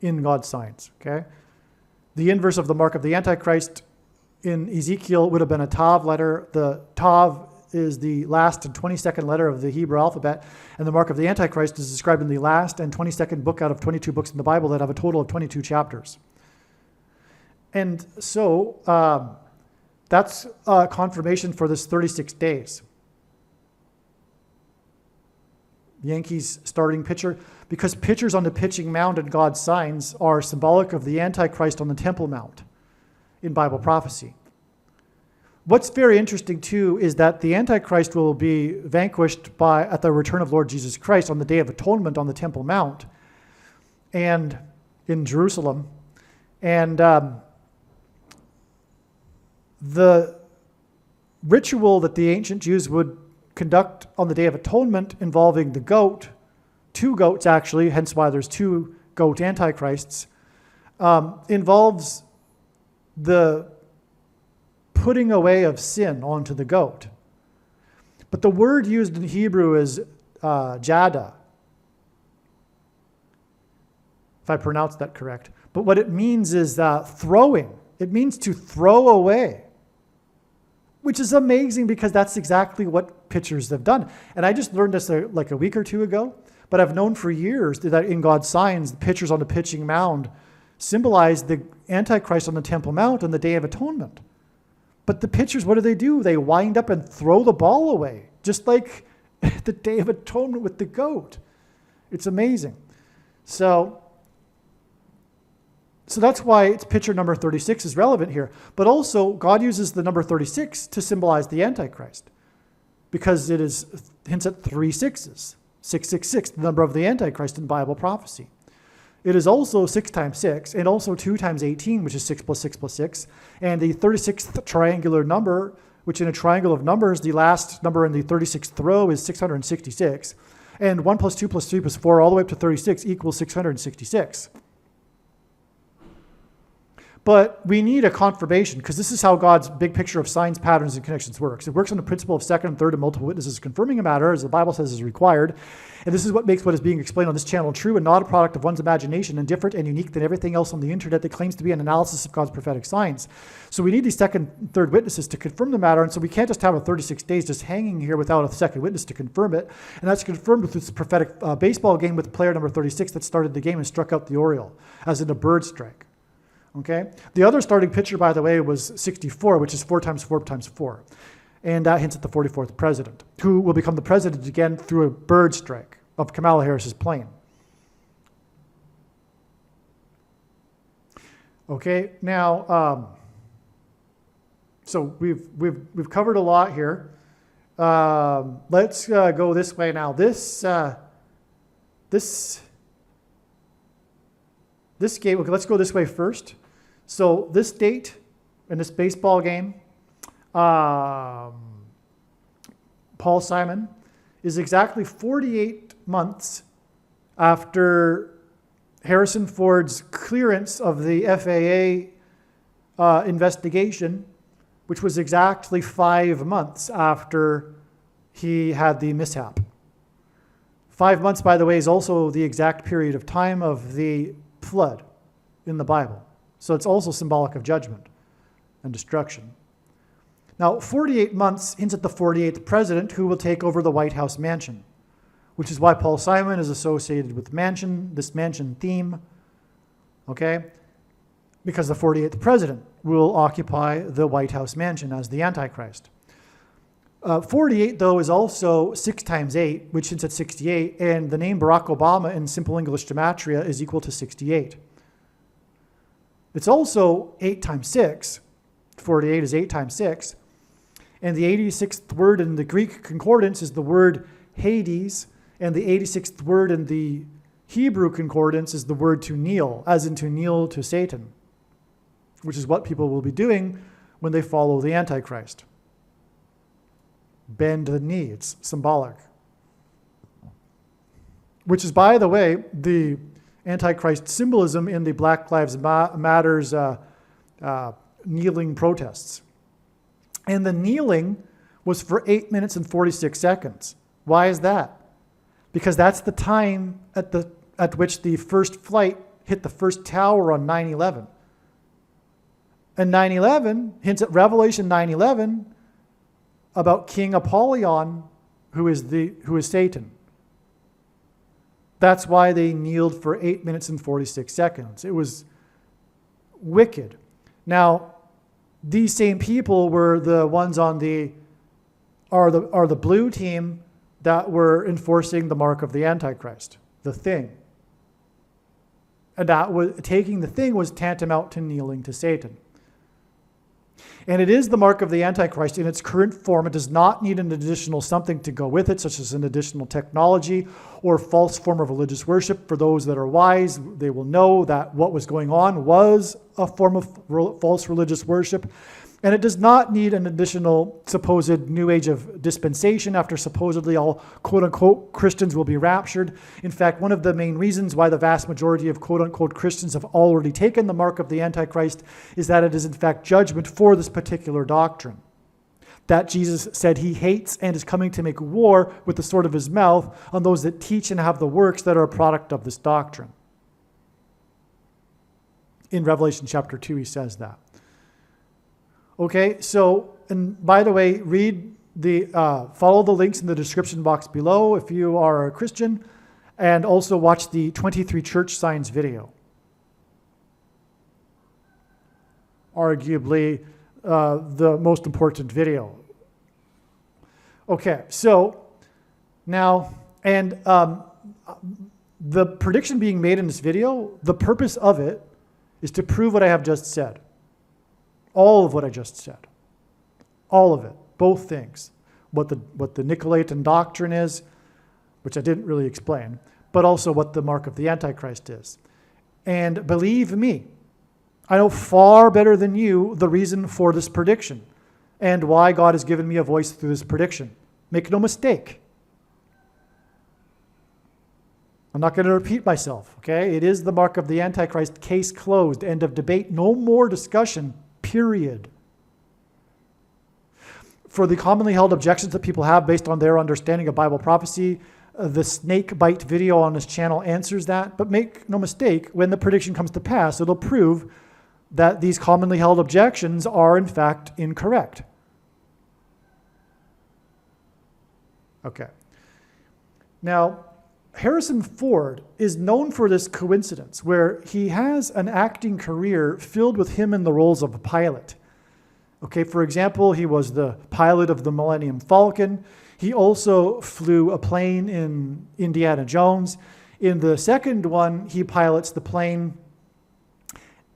in God's signs, okay? The inverse of the mark of the Antichrist in Ezekiel would have been a Tav letter. The Tav is the last and 22nd letter of the Hebrew alphabet, and the mark of the Antichrist is described in the last and 22nd book out of 22 books in the Bible that have a total of 22 chapters. And so that's confirmation for this 36 days. Yankees starting pitcher, because pitchers on the pitching mound and God's signs are symbolic of the Antichrist on the Temple Mount in Bible prophecy. What's very interesting too is that the Antichrist will be vanquished at the return of Lord Jesus Christ on the Day of Atonement on the Temple Mount and in Jerusalem. And the ritual that the ancient Jews would conduct on the Day of Atonement involving the goat, 2 goats actually, hence why there's 2 goat antichrists, involves the putting away of sin onto the goat. But the word used in Hebrew is jada, if I pronounced that correct. But what it means is throwing. It means to throw away, which is amazing because that's exactly what pitchers have done. And I just learned this like a week or 2 ago, but I've known for years that in God's signs, the pitchers on the pitching mound symbolize the Antichrist on the Temple Mount on the Day of Atonement. But the pitchers, what do? They wind up and throw the ball away, just like the Day of Atonement with the goat. It's amazing. So that's why it's pitcher number 36 is relevant here. But also, God uses the number 36 to symbolize the Antichrist because it hints at 3 6s. 666, the number of the Antichrist in Bible prophecy. It is also 6 times 6, and also 2 times 18, which is 6 plus 6 plus 6. And the 36th triangular number, which in a triangle of numbers, the last number in the 36th row is 666. And 1 plus 2 plus 3 plus 4 all the way up to 36 equals 666. But we need a confirmation, because this is how God's big picture of signs, patterns, and connections works. It works on the principle of second and third and multiple witnesses confirming a matter, as the Bible says is required. And this is what makes what is being explained on this channel true and not a product of one's imagination, and different and unique than everything else on the internet that claims to be an analysis of God's prophetic signs. So we need these second and third witnesses to confirm the matter, and so we can't just have a 36 days just hanging here without a second witness to confirm it. And that's confirmed with this prophetic baseball game with player number 36 that started the game and struck out the Oriole, as in a bird strike. Okay. The other starting pitcher, by the way, was 64, which is 4 times 4 times 4. And that hints at the 44th president, who will become the president again through a bird strike of Kamala Harris's plane. Okay. Now, so we've covered a lot here. Let's go this way now. This game. Okay, let's go this way first. So this date in this baseball game, Paul Simon, is exactly 48 months after Harrison Ford's clearance of the FAA investigation, which was exactly 5 months after he had the mishap. 5 months, by the way, is also the exact period of time of the flood in the Bible. So it's also symbolic of judgment and destruction. Now, 48 months hints at the 48th president who will take over the White House mansion, which is why Paul Simon is associated with mansion, this mansion theme, okay? Because the 48th president will occupy the White House mansion as the Antichrist. 48, though, is also 6 times 8, which hints at 68, and the name Barack Obama in simple English gematria is equal to 68. It's also 8 times 6. 48 is 8 times 6. And the 86th word in the Greek concordance is the word Hades, and the 86th word in the Hebrew concordance is the word to kneel, as in to kneel to Satan, which is what people will be doing when they follow the Antichrist. Bend the knee, it's symbolic. Which is, by the way, the Antichrist symbolism in the Black Lives Matter's kneeling protests. And the kneeling was for 8 minutes and 46 seconds. Why is that? Because that's the time at which the first flight hit the first tower on 9/11. And 9/11 hints at Revelation 9/11 about King Apollyon, who is Satan. That's why they kneeled for 8 minutes and 46 seconds. It was wicked. Now, these same people were the ones on the blue team that were enforcing the mark of the Antichrist, the thing. And taking the thing was tantamount to kneeling to Satan. And it is the mark of the Antichrist in its current form. It does not need an additional something to go with it, such as an additional technology or false form of religious worship. For those that are wise, they will know that what was going on was a form of false religious worship. And it does not need an additional supposed new age of dispensation after supposedly all quote-unquote Christians will be raptured. In fact, one of the main reasons why the vast majority of quote-unquote Christians have already taken the mark of the Antichrist is that it is in fact judgment for this particular doctrine. That Jesus said he hates and is coming to make war with the sword of his mouth on those that teach and have the works that are a product of this doctrine. In Revelation chapter 2, he says that. Okay, so, and by the way, follow the links in the description box below if you are a Christian, and also watch the 23 church signs video. Arguably the most important video. Okay, so now, and the prediction being made in this video, the purpose of it is to prove what I have just said. All of what I just said. All of it. Both things. What the Nicolaitan doctrine is, which I didn't really explain, but also what the mark of the Antichrist is. And believe me, I know far better than you the reason for this prediction and why God has given me a voice through this prediction. Make no mistake. I'm not going to repeat myself, okay? It is the mark of the Antichrist, case closed, end of debate, no more discussion, period. For the commonly held objections that people have based on their understanding of Bible prophecy, the snake bite video on this channel answers that, but make no mistake, when the prediction comes to pass, it'll prove that these commonly held objections are in fact incorrect. Okay. Now, Harrison Ford is known for this coincidence where he has an acting career filled with him in the roles of a pilot. Okay, for example, he was the pilot of the Millennium Falcon. He also flew a plane in Indiana Jones. In the second one, he pilots the plane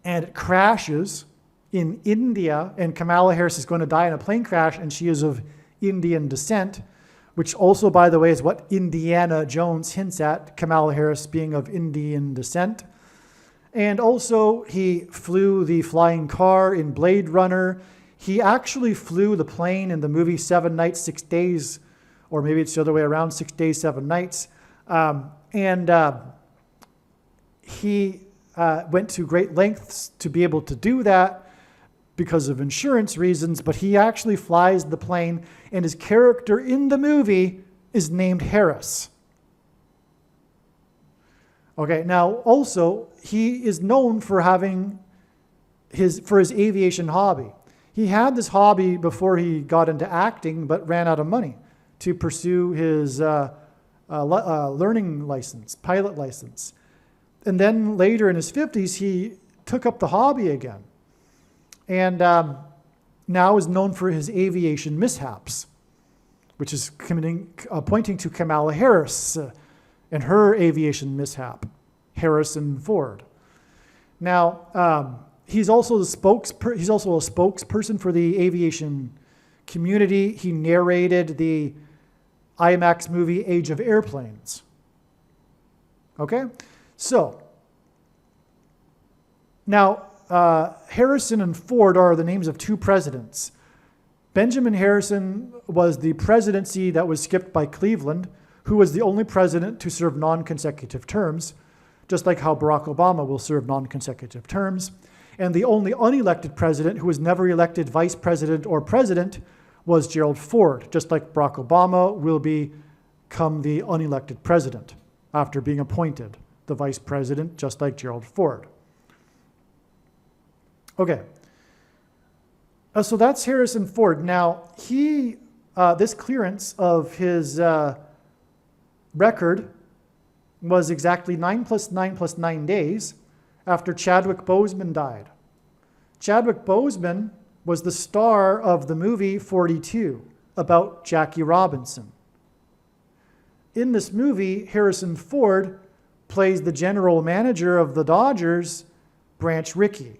and it crashes in India, and Kamala Harris is going to die in a plane crash, and she is of Indian descent, which also, by the way, is what Indiana Jones hints at, Kamala Harris being of Indian descent. And also, he flew the flying car in Blade Runner. He actually flew the plane in the movie 7 Nights, 6 Days, or maybe it's the other way around, 6 Days, 7 Nights. He went to great lengths to be able to do that because of insurance reasons, but he actually flies the plane, and his character in the movie is named Harris. Okay, now also, he is known for having his aviation hobby. He had this hobby before he got into acting, but ran out of money to pursue his learning license, pilot license. And then later in his 50s, he took up the hobby again. And now is known for his aviation mishaps, which is pointing to Kamala Harris and her aviation mishap, Harrison Ford. Now, he's also a spokesperson for the aviation community. He narrated the IMAX movie Age of Airplanes. Okay? So, now, Harrison and Ford are the names of two presidents. Benjamin Harrison was the presidency that was skipped by Cleveland, who was the only president to serve non-consecutive terms, just like how Barack Obama will serve non-consecutive terms. And the only unelected president who was never elected vice president or president was Gerald Ford, just like Barack Obama will become the unelected president after being appointed the vice president, just like Gerald Ford. Okay, so that's Harrison Ford. Now, this clearance of his record was exactly 9 + 9 + 9 days after Chadwick Boseman died. Chadwick Boseman was the star of the movie 42 about Jackie Robinson. In this movie, Harrison Ford plays the general manager of the Dodgers, Branch Rickey.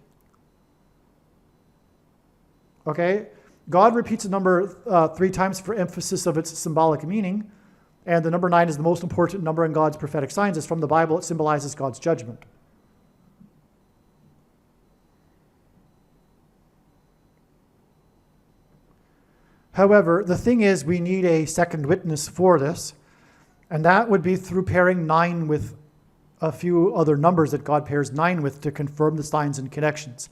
Okay, God repeats a number 3 times for emphasis of its symbolic meaning, and the number 9 is the most important number in God's prophetic signs. It's from the Bible. It symbolizes God's judgment. However, the thing is, we need a second witness for this, and that would be through pairing 9 with a few other numbers that God pairs 9 with to confirm the signs and connections.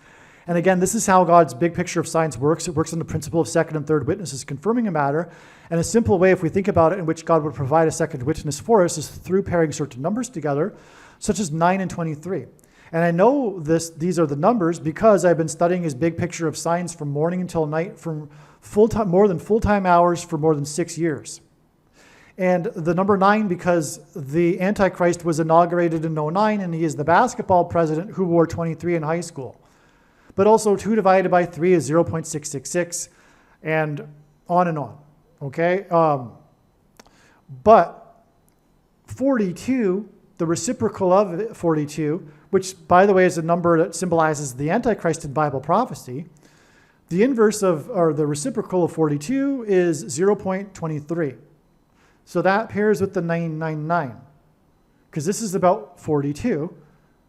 And again, this is how God's big picture of science works. It works on the principle of second and third witnesses confirming a matter. And a simple way, if we think about it, in which God would provide a second witness for us is through pairing certain numbers together, such as 9 and 23. And I know these are the numbers because I've been studying his big picture of science from morning until night, from more than full-time hours for more than 6 years. And the number 9 because the Antichrist was inaugurated in 2009, and he is the basketball president who wore 23 in high school. But also 2 divided by 3 is 0.666, and on, okay? But 42, the reciprocal of 42, which, by the way, is a number that symbolizes the Antichrist in Bible prophecy, the inverse of, or the reciprocal of 42 is 0.23. So that pairs with the 999, because this is about 42.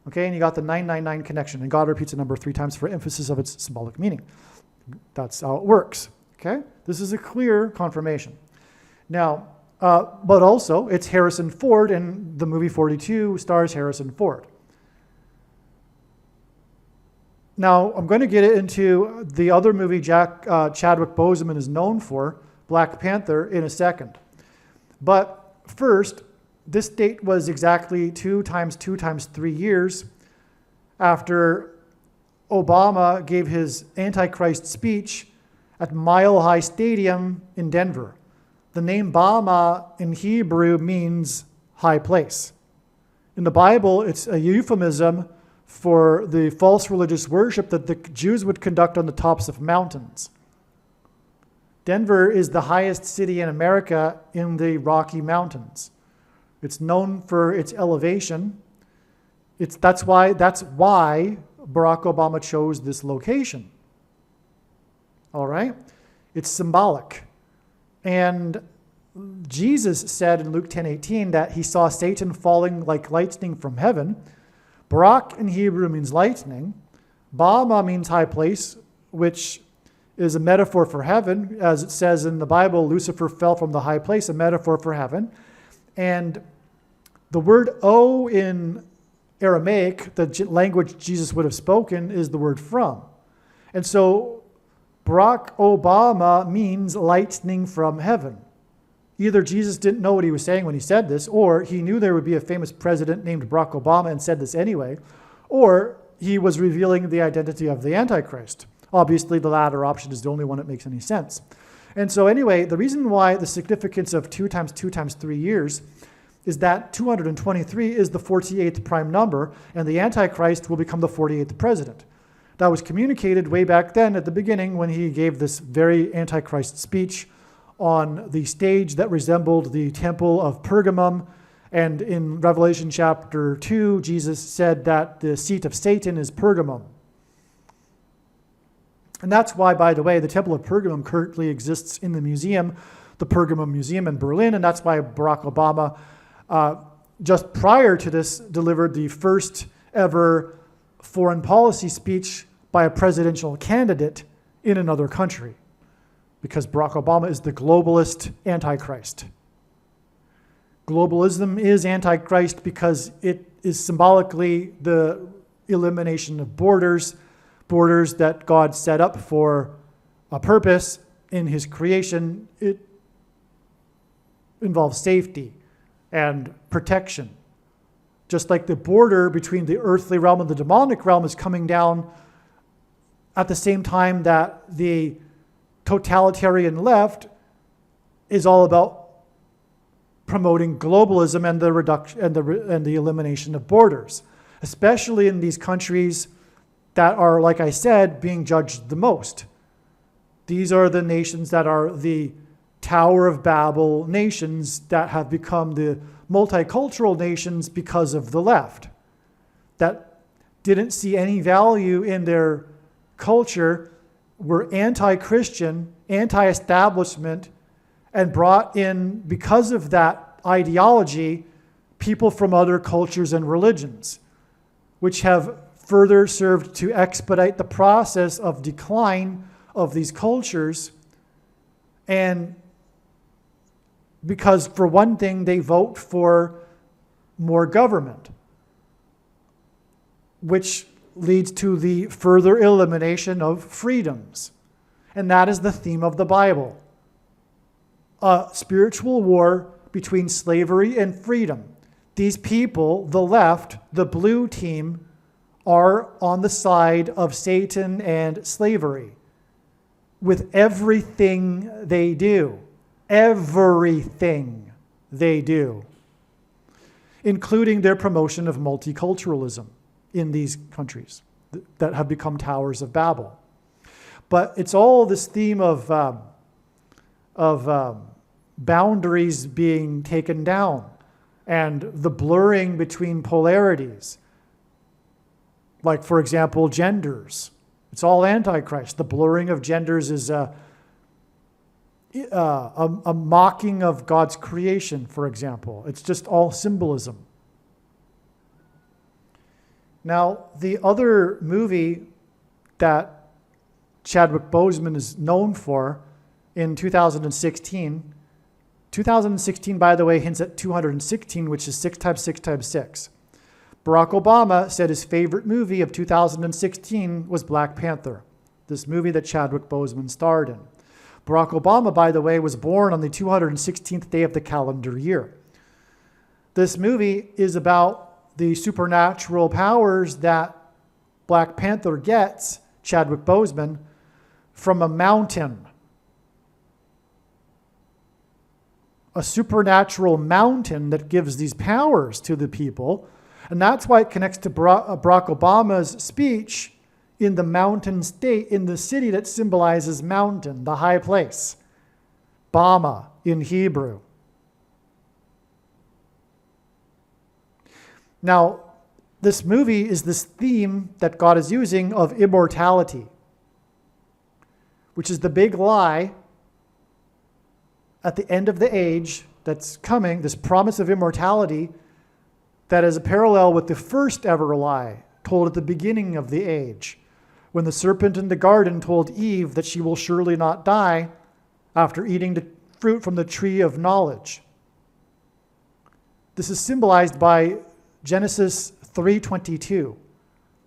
Okay, and you got the 999 connection, and God repeats a number 3 times for emphasis of its symbolic meaning. That's how it works, okay? This is a clear confirmation. Now, But also, it's Harrison Ford, and the movie 42 stars Harrison Ford. Now, I'm going to get into the other movie Chadwick Boseman is known for, Black Panther, in a second. But first, this date was exactly 2 times 3 years after Obama gave his Antichrist speech at Mile High Stadium in Denver. The name Bama in Hebrew means high place. In the Bible, it's a euphemism for the false religious worship that the Jews would conduct on the tops of mountains. Denver is the highest city in America in the Rocky Mountains. It's known for its elevation. That's why Barack Obama chose this location. All right? It's symbolic. And Jesus said in Luke 10:18 that he saw Satan falling like lightning from heaven. Barak in Hebrew means lightning. Bama means high place, which is a metaphor for heaven. As it says in the Bible, Lucifer fell from the high place, a metaphor for heaven. And the word O in Aramaic, the language Jesus would have spoken, is the word from. And so Barack Obama means lightning from heaven. Either Jesus didn't know what he was saying when he said this, or he knew there would be a famous president named Barack Obama and said this anyway, or he was revealing the identity of the Antichrist. Obviously, the latter option is the only one that makes any sense. And so anyway, the reason why the significance of 2 times 3 years is that 223 is the 48th prime number, and the Antichrist will become the 48th president. That was communicated way back then at the beginning when he gave this very Antichrist speech on the stage that resembled the temple of Pergamum. And in Revelation chapter 2, Jesus said that the seat of Satan is Pergamum. And that's why, by the way, the temple of Pergamum currently exists in the museum, the Pergamum Museum in Berlin, and that's why Barack Obama, just prior to this, delivered the first ever foreign policy speech by a presidential candidate in another country, because Barack Obama is the globalist Antichrist. Globalism is Antichrist because it is symbolically the elimination of borders that God set up for a purpose in his creation. It involves safety and protection. Just like the border between the earthly realm and the demonic realm is coming down at the same time that the totalitarian left is all about promoting globalism and the reduction and the elimination of borders, especially in these countries that are, like I said, being judged the most. These are the nations that are the Tower of Babel nations that have become the multicultural nations because of the left, that didn't see any value in their culture, were anti-Christian, anti-establishment, and brought in, because of that ideology, people from other cultures and religions, which have further served to expedite the process of decline of these cultures. And because, for one thing, they vote for more government, which leads to the further elimination of freedoms. And that is the theme of the Bible. A spiritual war between slavery and freedom. These people, the left, the blue team, are on the side of Satan and slavery with everything they do. Everything they do, including their promotion of multiculturalism in these countries that have become towers of Babel. But it's all this theme of boundaries being taken down and the blurring between polarities. Like, for example, genders. It's all Antichrist. The blurring of genders is a mocking of God's creation, for example. It's just all symbolism. Now, the other movie that Chadwick Boseman is known for in 2016, 2016, by the way, hints at 216, which is 6 times 6 times 6. Barack Obama said his favorite movie of 2016 was Black Panther, this movie that Chadwick Boseman starred in. Barack Obama, by the way, was born on the 216th day of the calendar year. This movie is about the supernatural powers that Black Panther gets, Chadwick Boseman, from a mountain. A supernatural mountain that gives these powers to the people. And that's why it connects to Barack Obama's speech in the mountain state, in the city that symbolizes mountain, the high place. Bama in Hebrew. Now, this movie is this theme that God is using of immortality, which is the big lie at the end of the age that's coming, this promise of immortality that is a parallel with the first ever lie told at the beginning of the age, when the serpent in the garden told Eve that she will surely not die after eating the fruit from the tree of knowledge. This is symbolized by Genesis 3:22,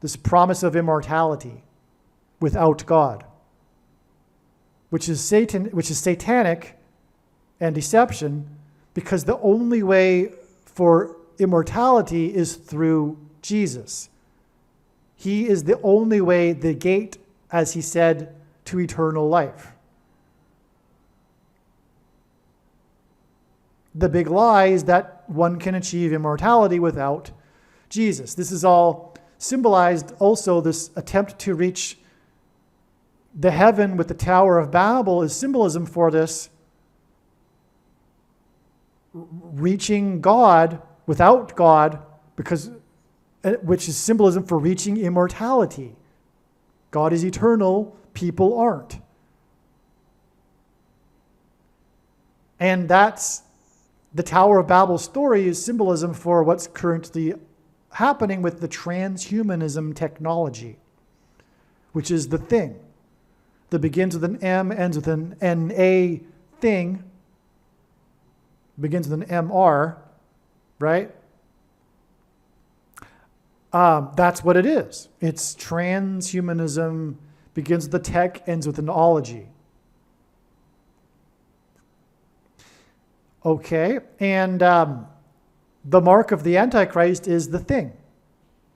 this promise of immortality without God, which is satanic and deception, because the only way for immortality is through Jesus. He is the only way, the gate, as he said, to eternal life. The big lie is that one can achieve immortality without Jesus. This is all symbolized also, this attempt to reach the heaven with the Tower of Babel is symbolism for this reaching God without God, which is symbolism for reaching immortality. God is eternal, people aren't. And that's the Tower of Babel story, is symbolism for what's currently happening with the transhumanism technology, which is the thing that begins with an M, ends with an N-A thing, begins with an MR, right? That's what it is. It's transhumanism, begins with the tech, ends with an ology. Okay, and the mark of the Antichrist is the thing.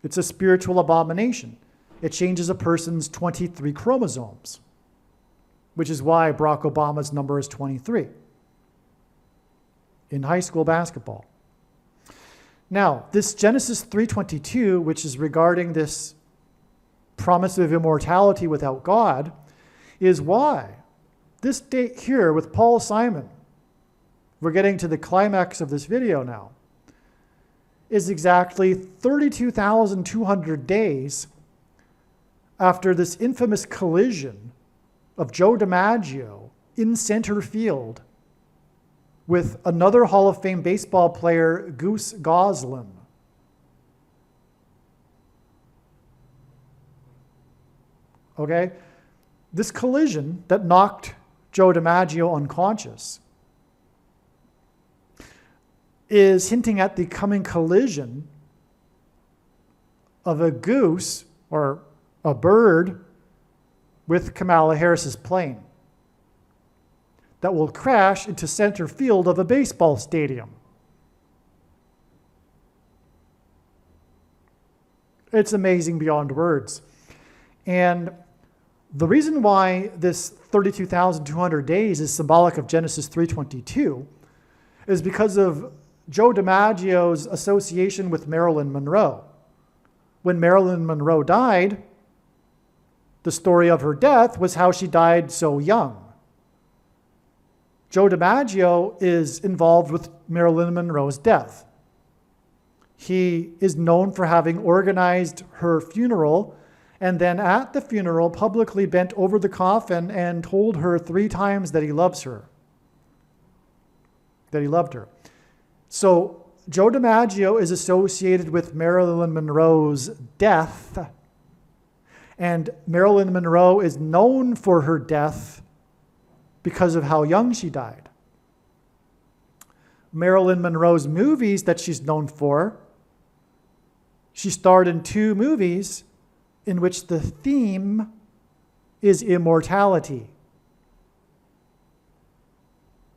It's a spiritual abomination. It changes a person's 23 chromosomes, which is why Barack Obama's number is 23 in high school basketball. Now, this Genesis 3:22, which is regarding this promise of immortality without God, is why this date here with Paul Simon, we're getting to the climax of this video now, is exactly 32,200 days after this infamous collision of Joe DiMaggio in center field with another Hall of Fame baseball player, Goose Goslin. Okay? This collision that knocked Joe DiMaggio unconscious is hinting at the coming collision of a goose or a bird with Kamala Harris's plane that will crash into center field of a baseball stadium. It's amazing beyond words. And the reason why this 32,200 days is symbolic of Genesis 3:22 is because of Joe DiMaggio's association with Marilyn Monroe. When Marilyn Monroe died, the story of her death was how she died so young. Joe DiMaggio is involved with Marilyn Monroe's death. He is known for having organized her funeral, and then at the funeral publicly bent over the coffin and told her 3 times that he loves her. That he loved her. So Joe DiMaggio is associated with Marilyn Monroe's death, and Marilyn Monroe is known for her death because of how young she died. Marilyn Monroe's movies that she's known for, she starred in 2 movies in which the theme is immortality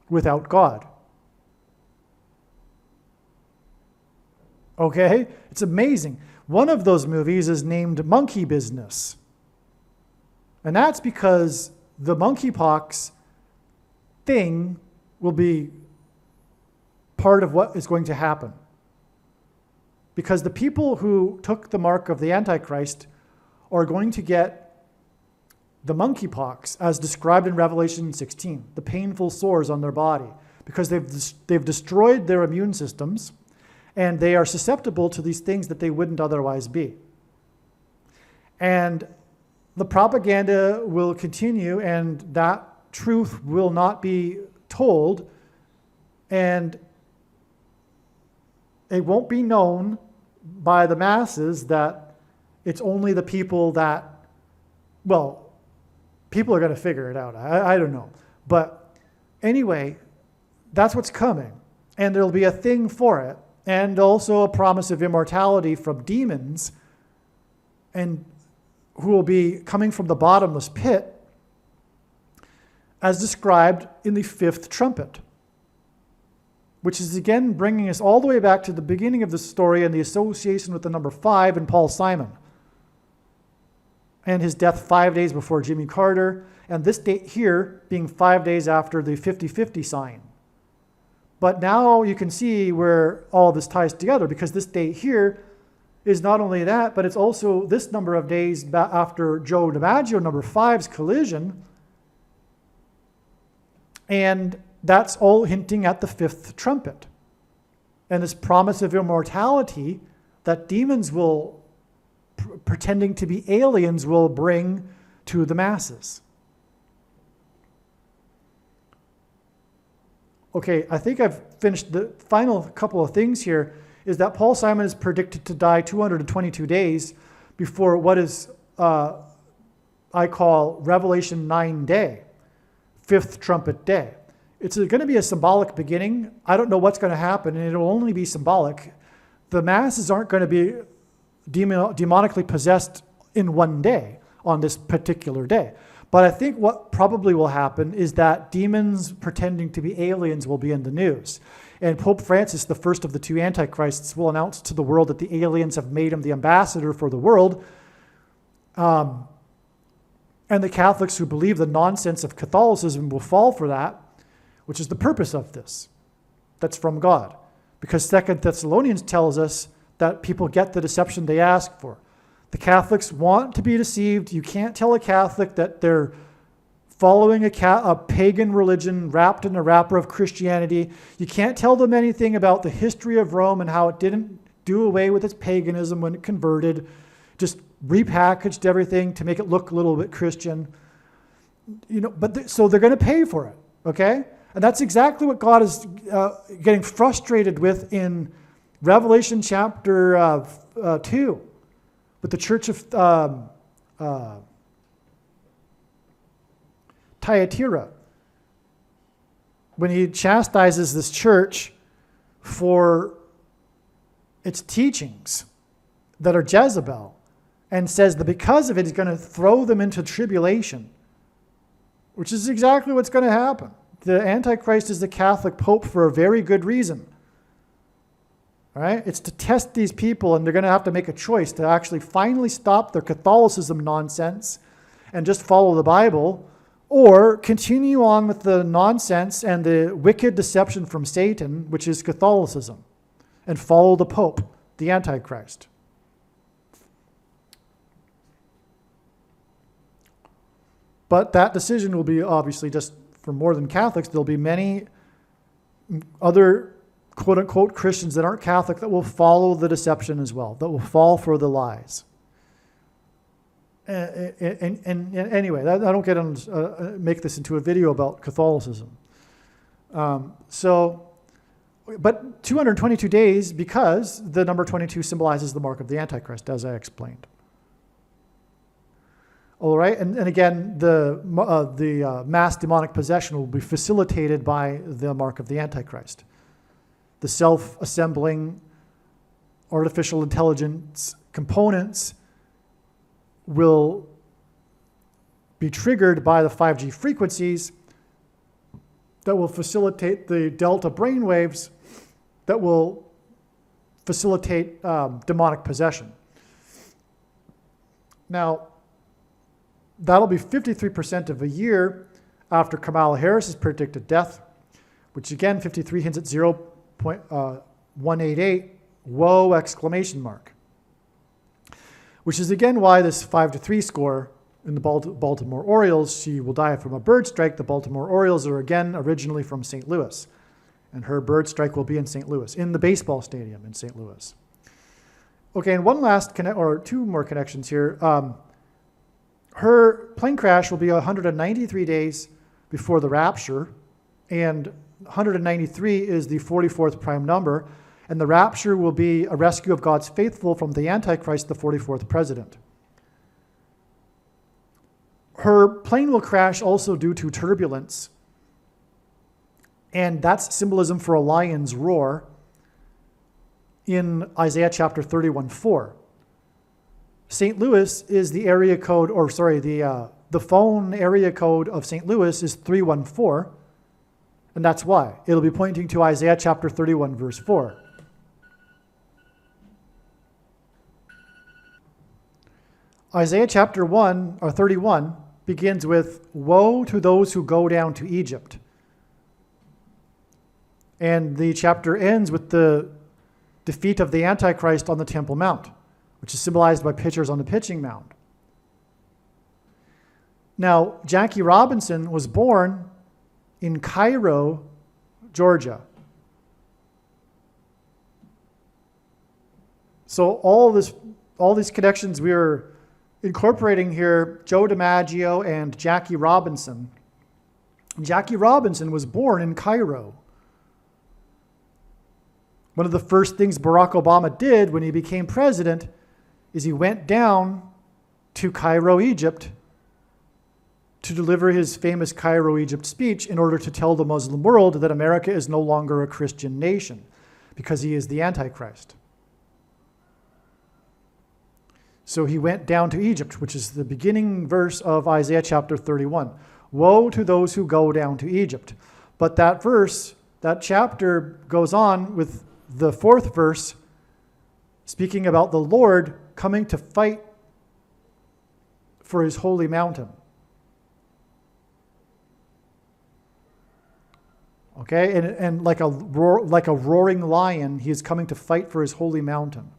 without God. Okay? It's amazing. One of those movies is named Monkey Business. And that's because the monkeypox thing will be part of what is going to happen. Because the people who took the mark of the Antichrist are going to get the monkeypox as described in Revelation 16, the painful sores on their body, because they've destroyed their immune systems and they are susceptible to these things that they wouldn't otherwise be. And the propaganda will continue, and that truth will not be told, and it won't be known by the masses that it's only the people that, well, people are going to figure it out. I don't know. But anyway, that's what's coming. And there'll be a thing for it. And also a promise of immortality from demons, and who will be coming from the bottomless pit, as described in the 5th trumpet, which is again bringing us all the way back to the beginning of the story and the association with the number 5 and Paul Simon, and his death 5 days before Jimmy Carter, and this date here being 5 days after the 50-50 sign. But now you can see where all this ties together, because this date here is not only that, but it's also this number of days after Joe DiMaggio, number 5's collision. And that's all hinting at the 5th trumpet. And this promise of immortality that demons will, pretending to be aliens, will bring to the masses. Okay, I think I've finished. The final couple of things here is that Paul Simon is predicted to die 222 days before what is, I call Revelation 9 day, 5th trumpet day. It's going to be a symbolic beginning. I don't know what's going to happen, and it'll only be symbolic. The masses aren't going to be demonically possessed in one day on this particular day. But I think what probably will happen is that demons pretending to be aliens will be in the news. And Pope Francis, the first of the 2 antichrists, will announce to the world that the aliens have made him the ambassador for the world. And the Catholics who believe the nonsense of Catholicism will fall for that, which is the purpose of this. That's from God. Because 2 Thessalonians tells us that people get the deception they ask for. The Catholics want to be deceived. You can't tell a Catholic that they're following a pagan religion wrapped in a wrapper of Christianity. You can't tell them anything about the history of Rome and how it didn't do away with its paganism when it converted, just repackaged everything to make it look a little bit Christian. You know, but so they're going to pay for it, okay? And that's exactly what God is getting frustrated with in Revelation chapter 2. With the church of Thyatira, when he chastises this church for its teachings that are Jezebel, and says that because of it, he's going to throw them into tribulation, which is exactly what's going to happen. The Antichrist is the Catholic Pope for a very good reason. All right? It's to test these people, and they're going to have to make a choice to actually finally stop their Catholicism nonsense and just follow the Bible, or continue on with the nonsense and the wicked deception from Satan, which is Catholicism, and follow the Pope, the Antichrist. But that decision will be obviously just for more than Catholics. There'll be many other quote-unquote Christians that aren't Catholic that will follow the deception as well, that will fall for the lies. And anyway, I don't get on make this into a video about Catholicism. But 222 days, because the number 22 symbolizes the mark of the Antichrist, as I explained. All right, and again, the mass demonic possession will be facilitated by the mark of the Antichrist. the self-assembling artificial intelligence components will be triggered by the 5G frequencies that will facilitate the delta brainwaves that will facilitate demonic possession. Now, that'll be 53% of a year after Kamala Harris's predicted death, which again, 53 hints at 0.188, whoa, exclamation mark. Which is again why this 5-3 score in the Baltimore Orioles, she will die from a bird strike. The Baltimore Orioles are again originally from St. Louis, and her bird strike will be in St. Louis, in the baseball stadium in St. Louis. Okay, and one last two more connections here. Her plane crash will be 193 days before the rapture, and 193 is the 44th prime number, and the rapture will be a rescue of God's faithful from the Antichrist, the 44th president. Her plane will crash also due to turbulence, and that's symbolism for a lion's roar in Isaiah chapter 31:4. St. Louis is the area code, or sorry, the phone area code of St. Louis is 314, and that's why. It'll be pointing to Isaiah chapter 31, verse 4. Isaiah chapter 31 begins with, "Woe to those who go down to Egypt." And the chapter ends with the defeat of the Antichrist on the Temple Mount, which is symbolized by pictures on the pitching mound. Now, Jackie Robinson was born in Cairo, Georgia. So all these connections we're incorporating here, Joe DiMaggio and Jackie Robinson. Jackie Robinson was born in Cairo. One of the first things Barack Obama did when he became president is he went down to Cairo, Egypt, to deliver his famous Cairo, Egypt speech in order to tell the Muslim world that America is no longer a Christian nation because he is the Antichrist. So he went down to Egypt, which is the beginning verse of Isaiah chapter 31. Woe to those who go down to Egypt. But that verse, that chapter goes on with the fourth verse, speaking about the Lord coming to fight for his holy mountain. Okay, and like a roaring lion, he is coming to fight for his holy mountain.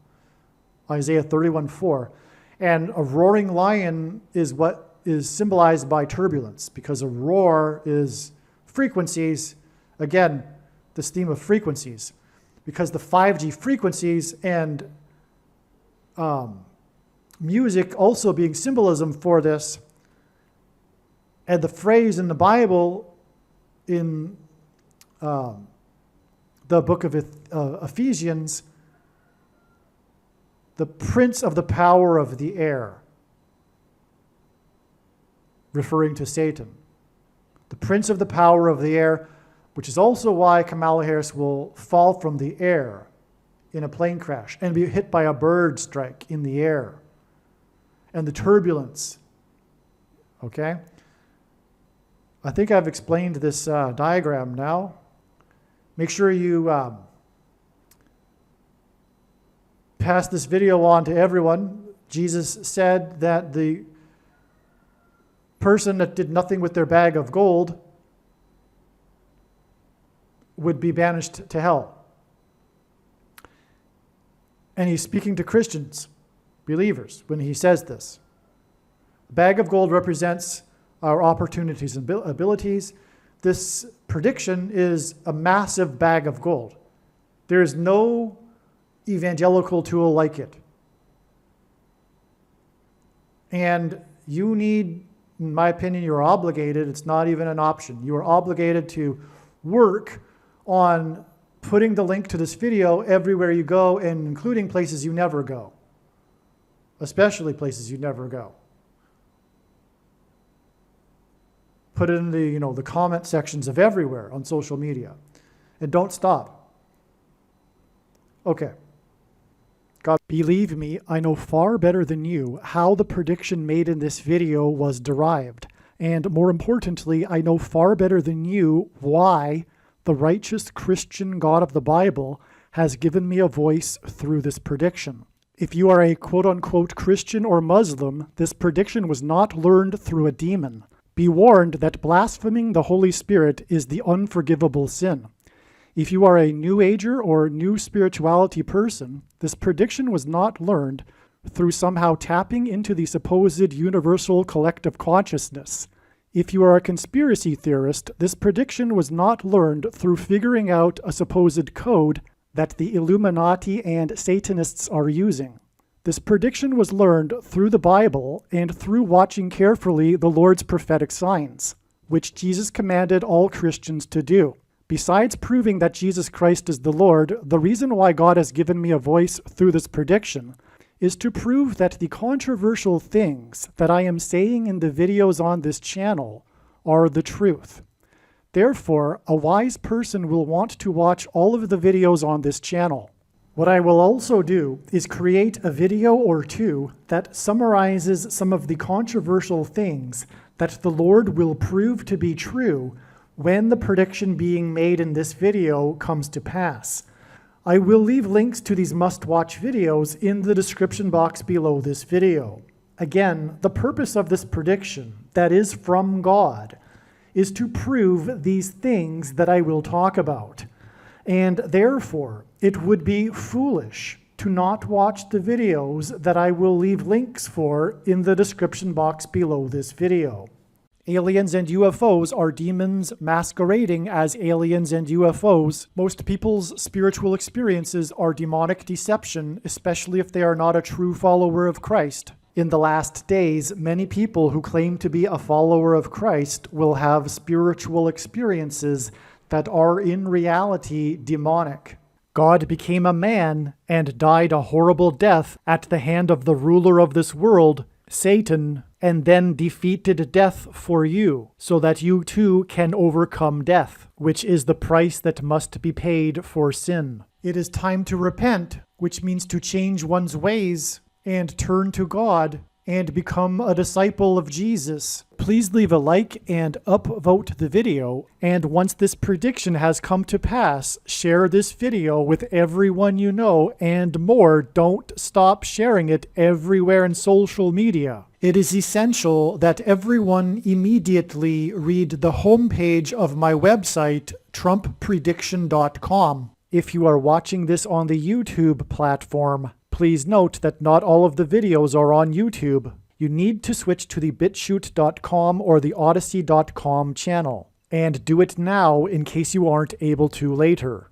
Isaiah 31:4. And a roaring lion is what is symbolized by turbulence, because a roar is frequencies. Again, this theme of frequencies. Because the 5G frequencies and music also being symbolism for this. And the phrase in the Bible in the book of Ephesians, the prince of the power of the air, referring to Satan. The prince of the power of the air, which is also why Kamala Harris will fall from the air in a plane crash and be hit by a bird strike in the air. And the turbulence. Okay? I think I've explained this diagram now. Make sure you pass this video on to everyone. Jesus said that the person that did nothing with their bag of gold would be banished to hell. And he's speaking to Christians, believers, when he says this. A bag of gold represents our opportunities and abilities. This prediction is a massive bag of gold. There is no evangelical tool like it. And you need, in my opinion, you're obligated, it's not even an option, you are obligated to work on putting the link to this video everywhere you go, and including places you never go, especially places you never go. Put it in the comment sections of everywhere on social media. And don't stop. Okay. God, believe me, I know far better than you how the prediction made in this video was derived. And more importantly, I know far better than you why the righteous Christian God of the Bible has given me a voice through this prediction. If you are a quote-unquote Christian or Muslim, this prediction was not learned through a demon. Be warned that blaspheming the Holy Spirit is the unforgivable sin. If you are a New Ager or New Spirituality person, this prediction was not learned through somehow tapping into the supposed universal collective consciousness. If you are a conspiracy theorist, this prediction was not learned through figuring out a supposed code that the Illuminati and Satanists are using. This prediction was learned through the Bible and through watching carefully the Lord's prophetic signs, which Jesus commanded all Christians to do. Besides proving that Jesus Christ is the Lord, the reason why God has given me a voice through this prediction is to prove that the controversial things that I am saying in the videos on this channel are the truth. Therefore, a wise person will want to watch all of the videos on this channel. What I will also do is create a video or two that summarizes some of the controversial things that the Lord will prove to be true when the prediction being made in this video comes to pass. I will leave links to these must-watch videos in the description box below this video. Again, the purpose of this prediction, that is from God, is to prove these things that I will talk about. And therefore, it would be foolish to not watch the videos that I will leave links for in the description box below this video. Aliens and UFOs are demons masquerading as aliens and UFOs. Most people's spiritual experiences are demonic deception, especially if they are not a true follower of Christ. In the last days, many people who claim to be a follower of Christ will have spiritual experiences that are in reality demonic. God became a man and died a horrible death at the hand of the ruler of this world, Satan, and then defeated death for you, so that you too can overcome death, which is the price that must be paid for sin. It is time to repent, which means to change one's ways and turn to God and become a disciple of Jesus. Please leave a like and upvote the video, and once this prediction has come to pass, share this video with everyone you know, and more, don't stop sharing it everywhere in social media. It is essential that everyone immediately read the homepage of my website, TrumpPrediction.com. If you are watching this on the YouTube platform, please note that not all of the videos are on YouTube. You need to switch to the BitChute.com or the Odyssey.com channel. And do it now in case you aren't able to later.